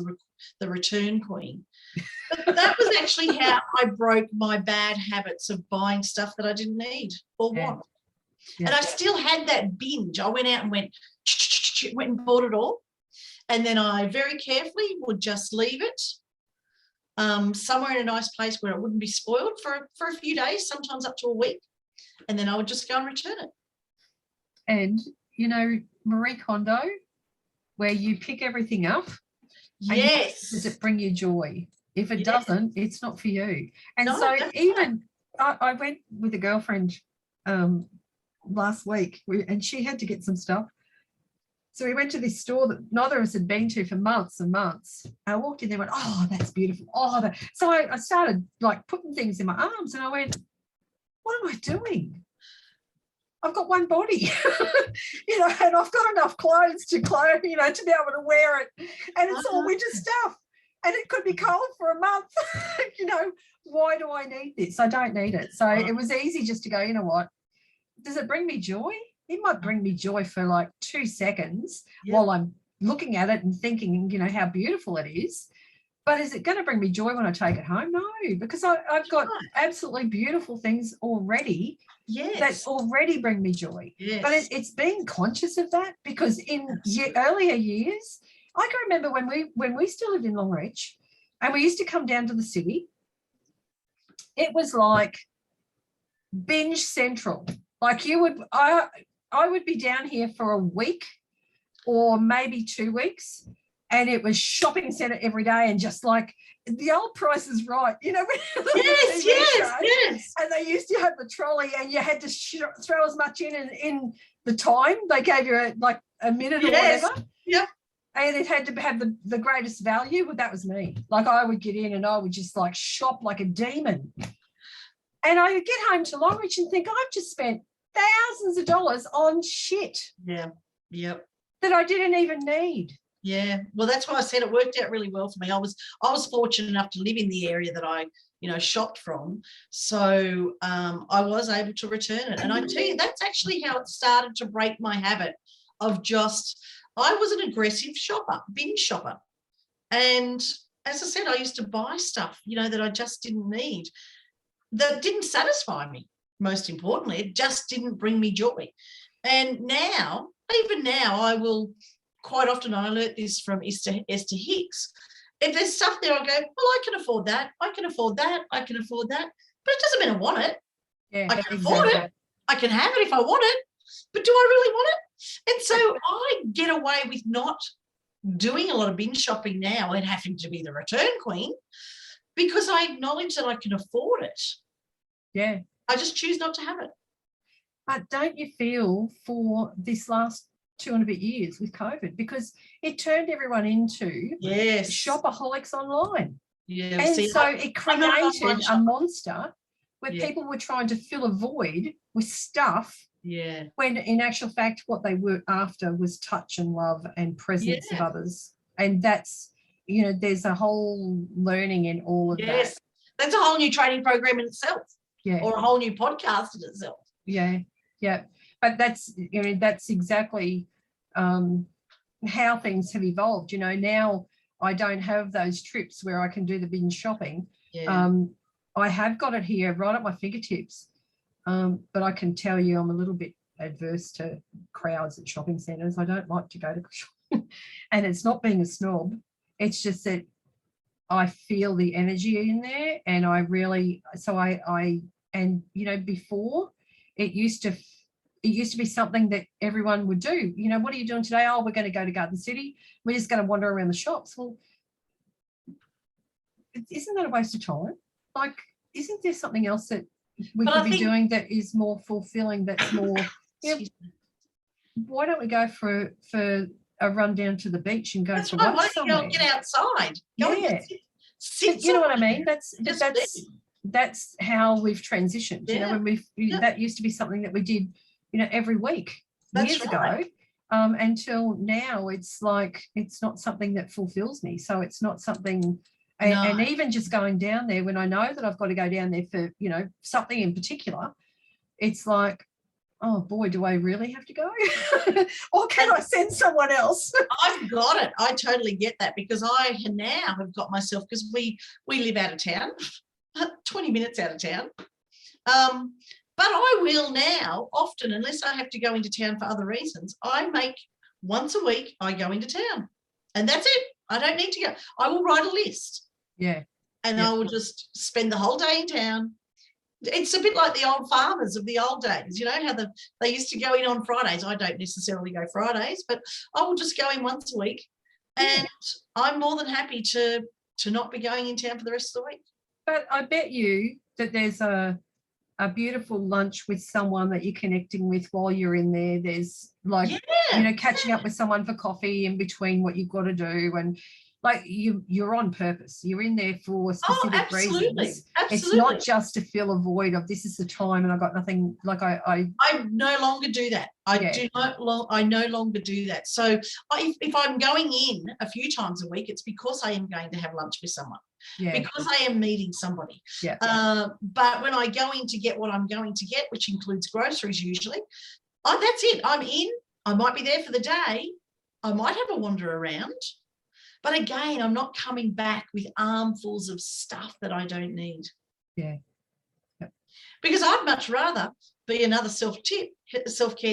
the return queen. But that was actually how I broke my bad habits of buying stuff that I didn't need or want. Yeah. And I still had that binge. I went out and went and bought it all. And then I very carefully would just leave it somewhere in a nice place where it wouldn't be spoiled for a few days, sometimes up to a week. And then I would just go and return it.
And, you know, Marie Kondo, where you pick everything up.
Yes.
Does it bring you joy? If it doesn't, it's not for you. And so even I went with a girlfriend last week, and she had to get some stuff. So we went to this store that neither of us had been to for months and months. I walked in there and went, oh, that's beautiful. Oh, so I started like putting things in my arms, and I went, what am I doing? I've got one body, you know, and I've got enough clothes to be able to wear it. And it's all winter stuff. And it could be cold for a month. You know, why do I need this? I don't need it. So it was easy just to go, you know what? Does it bring me joy? It might bring me joy for like 2 seconds while I'm looking at it and thinking, you know, how beautiful it is. But is it going to bring me joy when I take it home? No, because I've got absolutely beautiful things already that already bring me joy. Yes. But it's being conscious of that, because in earlier years, I can remember when we still lived in Longreach and we used to come down to the city, it was like binge central. Like I would be down here for a week or maybe 2 weeks, and it was shopping centre every day, and just like the old Price is Right, you know. Yes. And they used to have the trolley, and you had to throw as much in the time. They gave you a minute or whatever.
Yep.
And it had to have the greatest value. Well, that was me. Like I would get in and I would just like shop like a demon. And I would get home to Longreach and think, I've just spent thousands of dollars on shit.
Yeah. Yep.
That I didn't even need.
Yeah. Well, that's why I said it worked out really well for me. I was fortunate enough to live in the area that I, you know, shopped from. So I was able to return it. And I tell you, that's actually how it started to break my habit of I was an aggressive shopper, binge shopper. And as I said, I used to buy stuff, you know, that I just didn't need, that didn't satisfy me. Most importantly, it just didn't bring me joy. And now, even now, I will quite often, I learnt this from Esther Hicks. If there's stuff there, I'll go, well, I can afford that. I can afford that. I can afford that. But it doesn't mean I want it.
Yeah,
I can afford it. I can have it if I want it. But do I really want it? And so I get away with not doing a lot of binge shopping now and having to be the return queen, because I acknowledge that I can afford it.
Yeah.
I just choose not to have it.
But don't you feel for this last 2 and a bit years with COVID, because it turned everyone into shopaholics online.
Yeah.
And so it created a monster where
Yeah.
people were trying to fill a void with stuff,
Yeah.
when in actual fact what they were after was touch and love and presence of
Yeah.
others. And that's, there's a whole learning in all of that.
Yes. That's a whole new training program in itself.
Yeah.
Or a whole new podcast in itself.
Yeah. Yeah. But that's, that's exactly how things have evolved. Now I don't have those trips where I can do the binge shopping.
Yeah.
I have got it here right at my fingertips. But I can tell you I'm a little bit adverse to crowds at shopping centres. I don't like to go to shopping. And it's not being a snob. It's just that I feel the energy in there, and I really, so I before it used to be something that everyone would do. What are you doing today? Oh, we're going to go to Garden City. We're just going to wander around the shops. Well, isn't that a waste of time? Like, isn't there something else that we could be doing that is more fulfilling, that's more, why don't we go for a run down to the beach and go for lunch somewhere?
Why don't you go get outside? Go
yeah.
Sit
you know what I mean? That's how we've transitioned.
Yeah.
When that used to be something that we did, every week years ago. Until now, it's like it's not something that fulfills me. So it's not something. And even just going down there when I know that I've got to go down there for, something in particular, it's like, oh boy, do I really have to go? Or can I send someone else?
I've got it. I totally get that, because I now have got myself, because we live out of town, 20 minutes out of town. But I will now often, unless I have to go into town for other reasons, I make once a week, I go into town. And that's it. I don't need to go. I will write a list.
Yeah.
And I will just spend the whole day in town. It's a bit like the old farmers of the old days, how they used to go in on Fridays. I don't necessarily go Fridays, but I will just go in once a week. And I'm more than happy to not be going in town for the rest of the week.
But I bet you that there's a beautiful lunch with someone that you're connecting with while you're in there. There's like, catching up with someone for coffee in between what you've got to do. And like you're on purpose. You're in there for specific reasons.
Absolutely.
It's not just to fill a void of this is the time and I got nothing. Like I
no longer do that. I no longer do that. So if I'm going in a few times a week, it's because I am going to have lunch with someone. Yeah. Because I am meeting somebody.
Yeah.
But when I go in to get what I'm going to get, which includes groceries usually, that's it. I'm in. I might be there for the day. I might have a wander around. But again, I'm not coming back with armfuls of stuff that I don't need.
Yeah.
Because I'd much rather be another self-care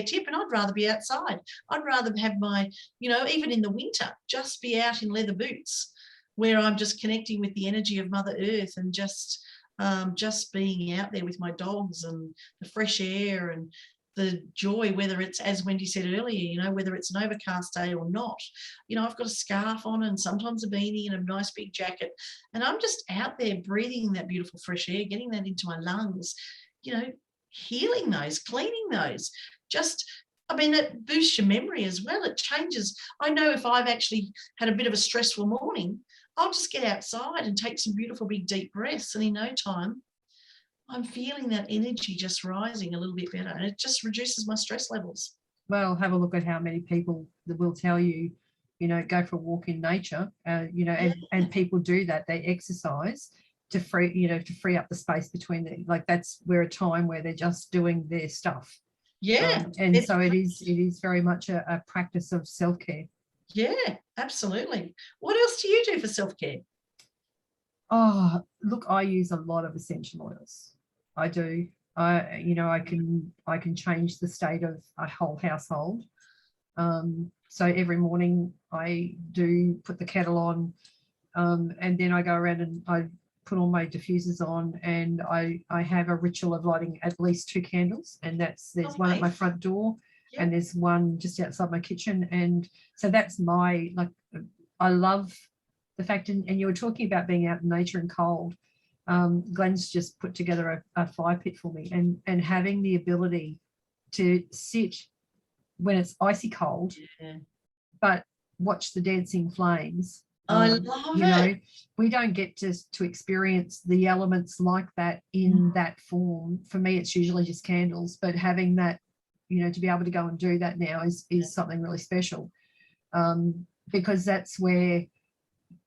tip, and I'd rather be outside. I'd rather have my, even in the winter, just be out in leather boots where I'm just connecting with the energy of Mother Earth and just being out there with my dogs and the fresh air and the joy, whether it's, as Wendy said earlier, whether it's an overcast day or not. I've got a scarf on and sometimes a beanie and a nice big jacket, and I'm just out there breathing that beautiful fresh air, getting that into my lungs, healing those, cleaning those. It boosts your memory as well. It changes. I know if I've actually had a bit of a stressful morning, I'll just get outside and take some beautiful big deep breaths, and in no time, I'm feeling that energy just rising a little bit better, and it just reduces my stress levels.
Well, have a look at how many people that will tell you, go for a walk in nature, and people do that. They exercise to free up the space between them. Like that's a time where they're just doing their stuff.
Yeah.
And so it is very much a practice of self-care.
Yeah, absolutely. What else do you do for self-care?
Oh, look, I use a lot of essential oils. I do. I can change the state of a whole household. So every morning I do put the kettle on, and then I go around and I put all my diffusers on, and I have a ritual of lighting at least 2 candles, and there's one at my front door, and there's one just outside my kitchen, and so that's I love the fact, and you were talking about being out in nature and cold. Glenn's just put together a fire pit for me, and having the ability to sit when it's icy cold, but watch the dancing flames
I love
You
it.
know, we don't get to experience the elements like that in that form. For me, it's usually just candles, but having that, you know, to be able to go and do that now is something really special, because that's where,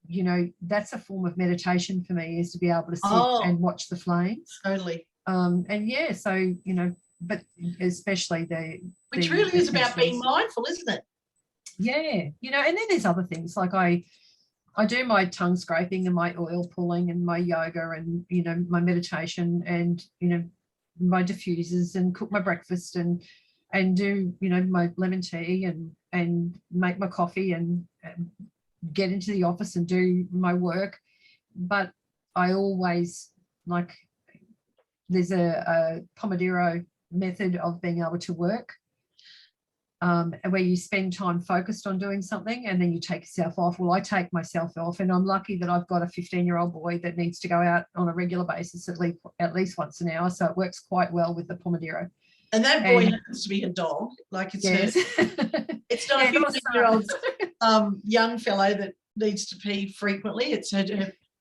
you know, that's a form of meditation for me, is to be able to sit and watch the flames.
Totally.
And yeah, so, you know, but especially
which really is about being mindful, isn't it?
Yeah, you know, and then there's other things like I do my tongue scraping and my oil pulling and my yoga and, you know, my meditation and, you know, my diffusers and cook my breakfast and do, you know, my lemon tea and make my coffee and get into the office and do my work. But I always, like, there's a Pomodoro method of being able to work, where you spend time focused on doing something and then you take yourself off. Well, I take myself off, and I'm lucky that I've got a 15-year-old boy that needs to go out on a regular basis at least once an hour, so it works quite well with the Pomodoro.
And that boy happens to be a dog, like it's
yes.
It's not a 15-year-old young fellow that needs to pee frequently. It's her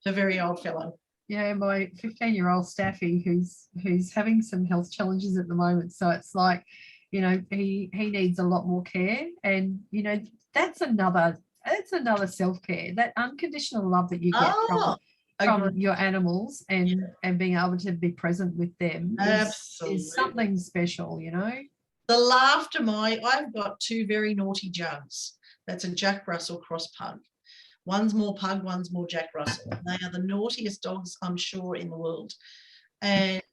very old fellow.
Yeah, my 15-year-old Staffy, who's having some health challenges at the moment, so it's like, you know, he needs a lot more care, and, you know, that's another self-care, that unconditional love that you get from your animals, and being able to be present with them is something special, you know.
The laughter, I've got two very naughty jugs. That's a Jack Russell cross pug. One's more pug, one's more Jack Russell. They are the naughtiest dogs, I'm sure, in the world. And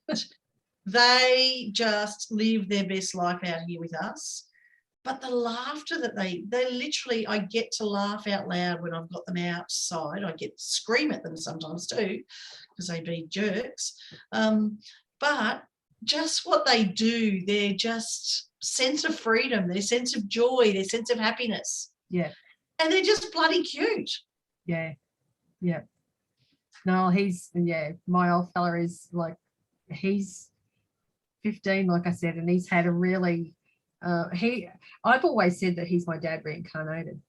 they just live their best life out here with us. But the laughter that they literally, I get to laugh out loud when I've got them outside. I get to scream at them sometimes too, because they be jerks. But just what they do, their just sense of freedom, their sense of joy, their sense of happiness.
Yeah.
And they're just bloody cute.
Yeah. Yeah. No, my old fella is like, he's 15, like I said, and he's had a really, I've always said that he's my dad reincarnated.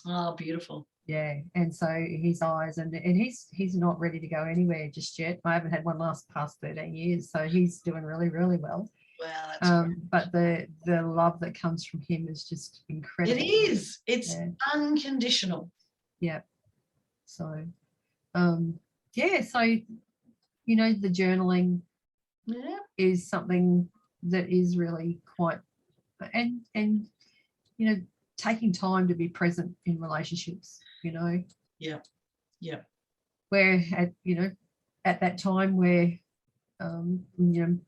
Oh, beautiful.
Yeah, and so his eyes, and he's not ready to go anywhere just yet. I haven't had one past 13 years, so he's doing really, really well.
Wow, that's great.
But the love that comes from him is just incredible.
It is. It's unconditional.
Yeah. So, so, you know, the journaling is something that is really quite, and you know, taking time to be present in relationships, you know.
Yeah.
Where at that time where you know,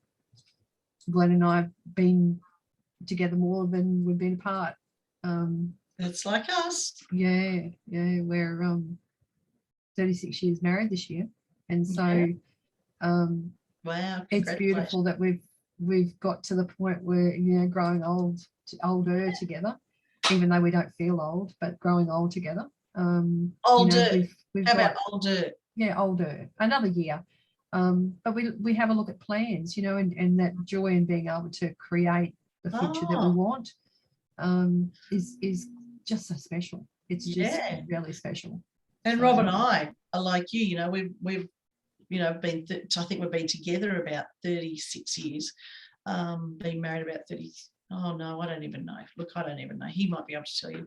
Glenn and I have been together more than we've been apart.
That's like us.
Yeah, we're 36 years married this year, and so
wow,
it's beautiful that we've got to the point where, you know, growing older together, even though we don't feel old, but growing old together.
Older.
You know, we've
How about older?
Yeah, older, another year. But we have a look at plans, you know, and that joy in being able to create the future that we want is just so special. It's just really special.
And Rob and I are like you, you know, we've you know, I think we've been together about 36 years, been married about 30. Oh, no, I don't even know. Look, I don't even know. He might be able to tell you.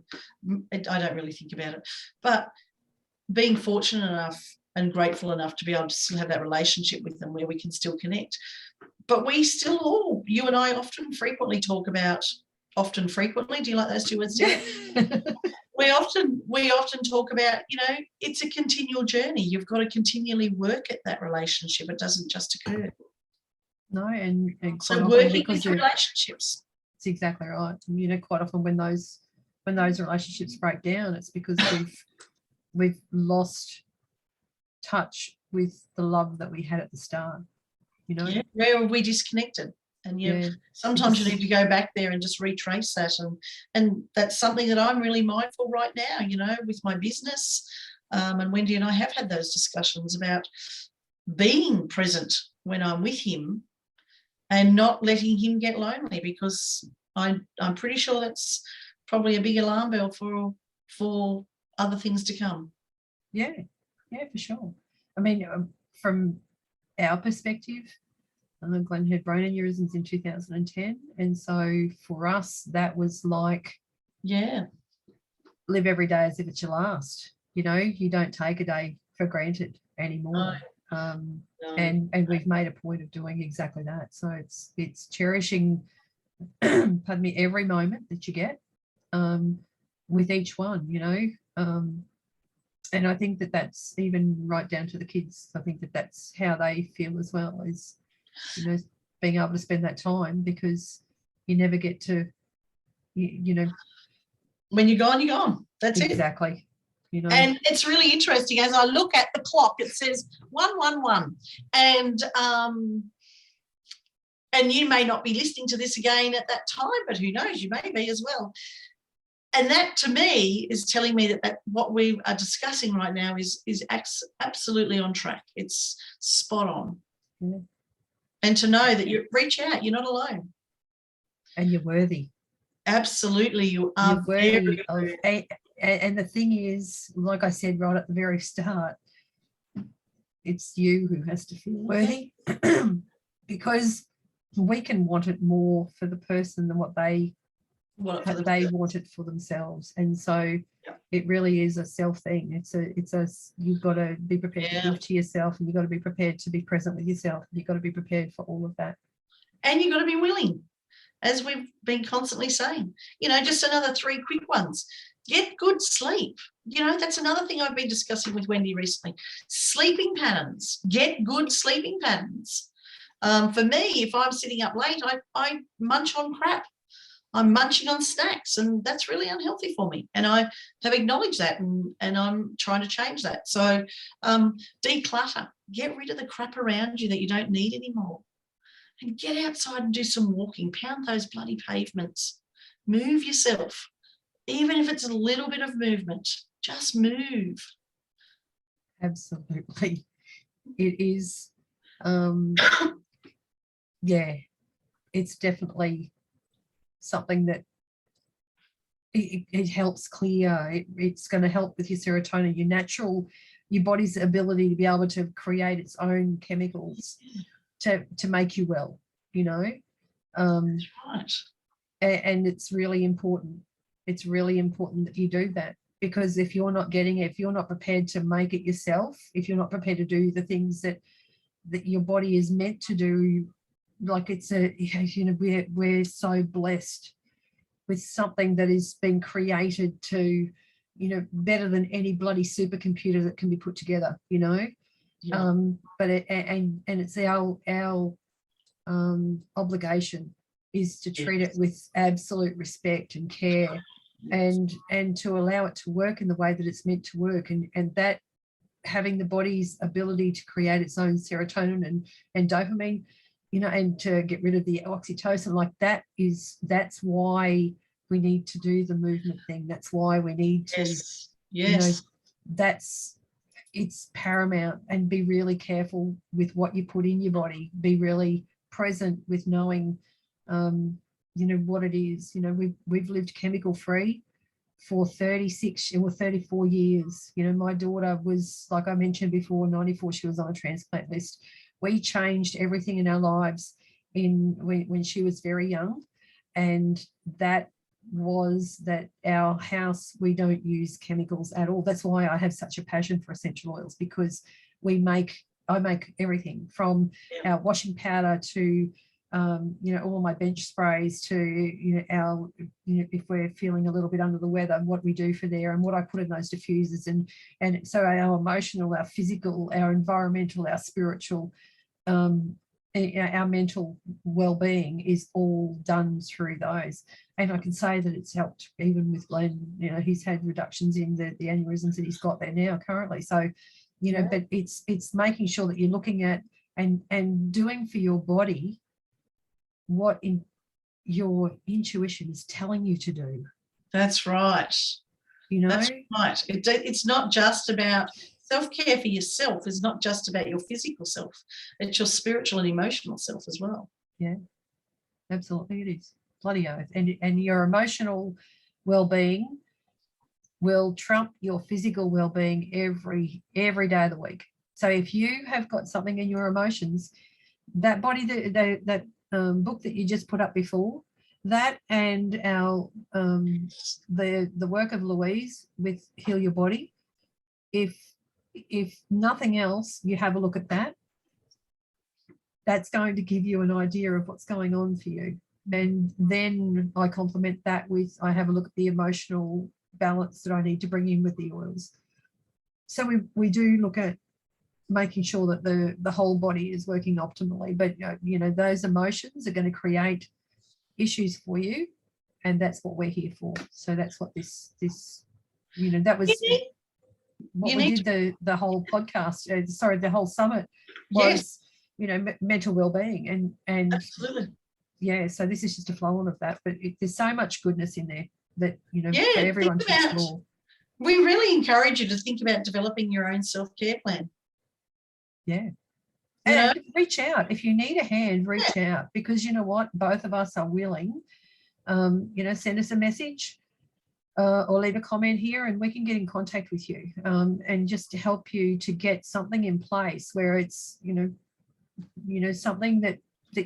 I don't really think about it. But being fortunate enough and grateful enough to be able to still have that relationship with them where we can still connect. But we still all, you and I frequently talk about, frequently, do you like those two words?
Yeah.
We often talk about, you know, it's a continual journey. You've got to continually work at that relationship. It doesn't just occur.
No, and
so working with relationships.
It's exactly right. You know, quite often when those relationships break down, it's because we've lost touch with the love that we had at the start. You know,
where are we disconnected? And sometimes you need to go back there and just retrace that, and that's something that I'm really mindful right now, you know, with my business. And Wendy and I have had those discussions about being present when I'm with him and not letting him get lonely, because I'm pretty sure that's probably a big alarm bell for other things to come.
Yeah, yeah, for sure. I mean, from our perspective, Glenn had brain aneurysms in 2010. And so for us, that was like,
Yeah.
live every day as if it's your last. You know, you don't take a day for granted anymore.
No.
And we've made a point of doing exactly that. So it's cherishing, pardon me, every moment that you get, with each one, you know. And I think that that's even right down to the kids. I think that that's how they feel as well, is, you know, being able to spend that time, because you never get to, you know,
When you're gone, you're gone. That's it.
exactly. You know,
And it's really interesting. As I look at the clock, it says 111. And you may not be listening to this again at that time, but who knows, you may be as well. And that, to me, is telling me that what we are discussing right now is absolutely on track. It's spot on.
Yeah.
And to know that you reach out, you're not alone.
And you're worthy.
Absolutely, you are.
You're worthy of, and the thing is, like I said right at the very start, it's you who has to feel worthy, because we can want it more for the person than what they want it for themselves. And so it really is a self thing. It's a you've got to be prepared to give to yourself, and you've got to be prepared to be present with yourself. You've got to be prepared for all of that.
And you've got to be willing, as we've been constantly saying. You know, just another 3 quick ones. Get good sleep. You know, that's another thing I've been discussing with Wendy recently. Sleeping patterns. Get good sleeping patterns. For me, if I'm sitting up late, I munch on crap. I'm munching on snacks, and that's really unhealthy for me. And I have acknowledged that, and I'm trying to change that. So declutter. Get rid of the crap around you that you don't need anymore. And get outside and do some walking. Pound those bloody pavements. Move yourself. Even if it's a little bit of movement, just move.
Absolutely. It is, yeah, it's definitely something that it helps clear. It's going to help with your serotonin, your body's ability to be able to create its own chemicals to make you well, you know.
That's right.
And it's really important. It's really important that you do that, because if you're not getting it, if you're not prepared to make it yourself, if you're not prepared to do the things that your body is meant to do, like you know, we're so blessed with something that is being created to, you know, better than any bloody supercomputer that can be put together, you know.
Yeah.
But it's our obligation is to treat it with absolute respect and care, and to allow it to work in the way that it's meant to work, and that having the body's ability to create its own serotonin and dopamine, you know, and to get rid of the oxytocin, like that's why we need to do the movement thing. That's why we need to, you know, it's paramount. And be really careful with what you put in your body. Be really present with knowing, you know, what it is. You know, we've lived chemical free for 34 years. You know, my daughter was, like I mentioned before, 94, she was on a transplant list. We changed everything in our lives when she was very young, and that was that our house, we don't use chemicals at all. That's why I have such a passion for essential oils, because I make everything from our washing powder to you know, all my bench sprays to, you know, if we're feeling a little bit under the weather, what we do for there and what I put in those diffusers, and so our emotional, our physical, our environmental, our spiritual, our mental well-being is all done through those. And I can say that it's helped even with Glenn. You know, he's had reductions in the aneurysms that he's got there now currently. So, you know, but it's making sure that you're looking at and doing for your body what your intuition is telling you to do.
That's right.
You know,
that's right. It's not just about self-care for yourself. It's not just about your physical self. It's your spiritual and emotional self as well.
Yeah, absolutely, it is. Bloody oath. And your emotional well-being will trump your physical well-being every day of the week. So if you have got something in your emotions, that book that you just put up before, that and our the work of Louise with Heal Your Body, if nothing else, you have a look at that. That's going to give you an idea of what's going on for you. And then I complement that with, I have a look at the emotional balance that I need to bring in with the oils. So we do look at making sure that the whole body is working optimally. But you know, those emotions are going to create issues for you, and that's what we're here for. So that's what this you know, that was what we did the whole podcast, the whole summit was,
yes,
you know, mental well-being, and
absolutely.
Yeah, so this is just a flow on of that, but there's so much goodness in there that, you know,
Yeah,
for everyone to explore.
We really encourage you to think about developing your own self-care plan.
Yeah.
You
and
know?
Reach out. If you need a hand, reach out, because you know what? Both of us are willing. You know, send us a message or leave a comment here and we can get in contact with you and just to help you to get something in place where it's, you know, something that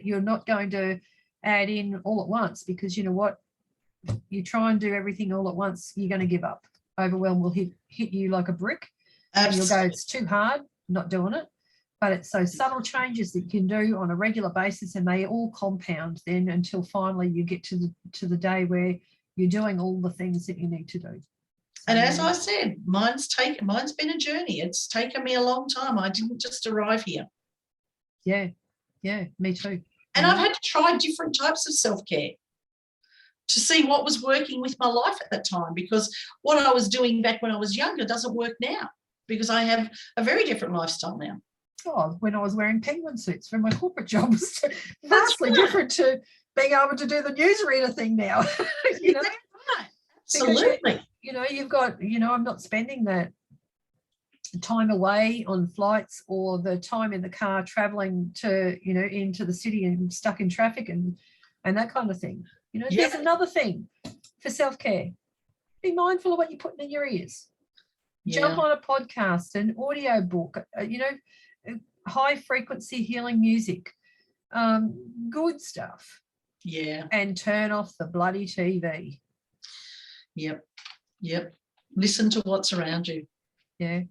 you're not going to add in all at once, because you know what? You try and do everything all at once, you're going to give up. Overwhelm will hit you like a brick.
Absolutely.
And you'll go, it's too hard, not doing it. But it's those subtle changes that you can do on a regular basis, and they all compound then until finally you get to the day where you're doing all the things that you need to do.
And as I said, mine's been a journey. It's taken me a long time. I didn't just arrive here.
Yeah, me too.
And I've had to try different types of self-care to see what was working with my life at that time, because what I was doing back when I was younger doesn't work now, because I have a very different lifestyle now.
Oh, when I was wearing penguin suits for my corporate job was vastly different to being able to do the newsreader thing now. You know?
Right. Absolutely.
You know, you've got, you know, I'm not spending that time away on flights or the time in the car traveling to, you know, into the city and stuck in traffic and that kind of thing. You know, there's another thing for self-care. Be mindful of what you're putting in your ears. Jump on a podcast, an audio book, you know, high frequency healing music, good stuff.
Yeah.
And turn off the bloody TV.
Yep. Listen to what's around you.
Yeah.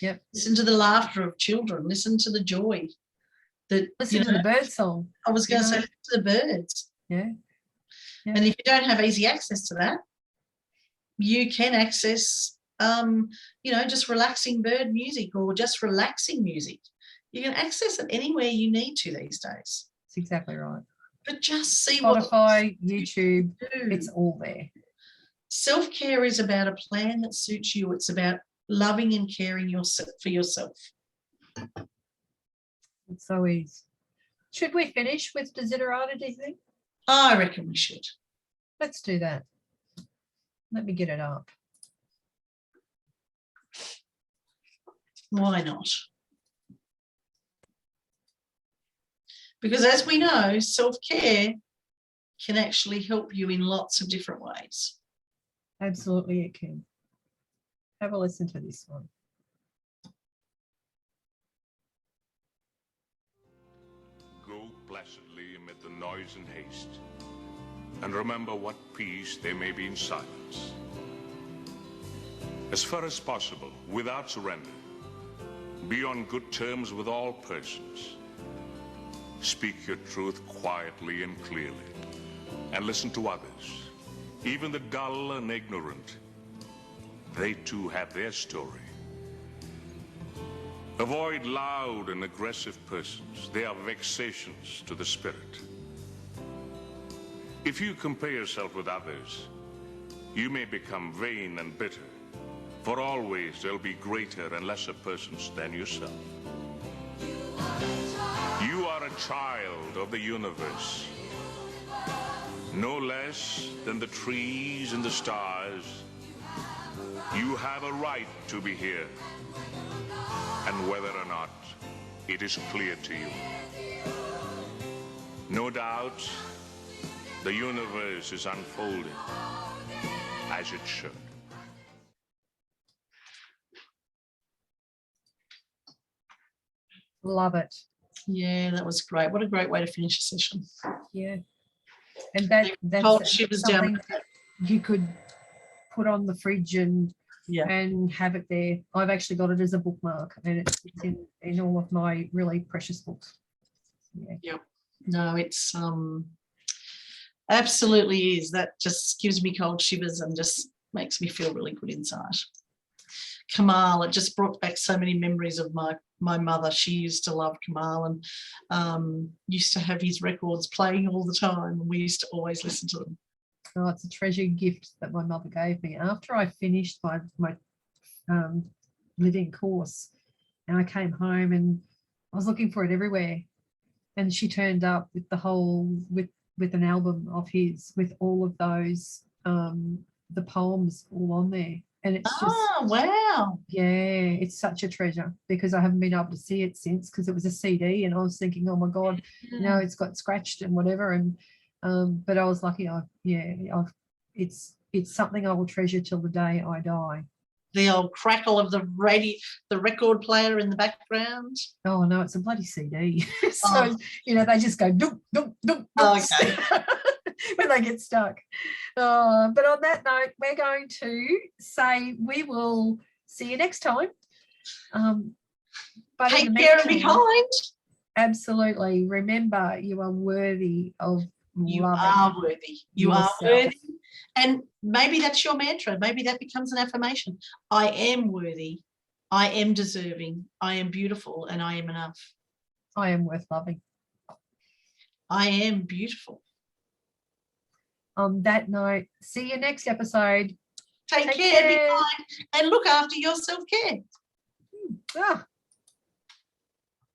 Yep.
Listen to the laughter of children. Listen to the joy.
Listen to the bird song.
I was going to say, listen to the birds.
Yeah.
And if you don't have easy access to that, you can access, you know, just relaxing bird music or just relaxing music. You can access it anywhere you need to these days.
That's exactly right.
But just see
Spotify, YouTube, it's all there.
Self-care is about a plan that suits you. It's about loving and caring for yourself.
It's so easy. Should we finish with Desiderata, do you think?
I reckon we should.
Let's do that. Let me get it up.
Why not? Because as we know, self-care can actually help you in lots of different ways.
Absolutely, it can. Have a listen to this one.
Go placidly amid the noise and haste, and remember what peace there may be in silence. As far as possible, without surrender, be on good terms with all persons. Speak your truth quietly and clearly, and listen to others, even the dull and ignorant. They too have their story. Avoid loud and aggressive persons. They are vexations to the spirit. If you compare yourself with others, you may become vain and bitter, for always there'll be greater and lesser persons than yourself. You are a child of the universe, no less than the trees and the stars. You have a right to be here, and whether or not it is clear to you. No doubt, the universe is unfolding as it should.
Love it.
Yeah, that was great. What a great way to finish a session.
Yeah. And
Cold
that's
shivers
something
down.
that you could put on the fridge and
Yeah.
and have it there. I've actually got it as a bookmark, and it's in all of my really precious books. Yeah.
Yep. No, it's absolutely is. That just gives me cold shivers and just makes me feel really good inside. Kamal, it just brought back so many memories of my mother. She used to love Kamal and used to have his records playing all the time, and we used to always listen to them.
Oh, it's a treasured gift that my mother gave me after I finished my living course, and I came home and I was looking for it everywhere, and she turned up with the whole with an album of his with all of those the poems all on there, and it's just
wow,
yeah, it's such a treasure because I haven't been able to see it since because it was a CD, and I was thinking, oh my God, you know, it's got scratched and whatever, and but I was lucky. It's something I will treasure till the day I die.
The old crackle of the record player in the background.
Oh no, it's a bloody CD. So you know, they just go doop doop doop doop when they get stuck. But on that note, we're going to say we will see you next time. But
take care and be kind.
Absolutely. Remember, you are worthy of
you
loving.
Are worthy. You
yourself.
are worthy. And maybe that's your mantra. Maybe that becomes an affirmation. I am worthy. I am deserving. I am beautiful, and I am enough.
I am worth loving.
I am beautiful.
On that note, see you next episode.
Take care. Be kind, and look after your self-care.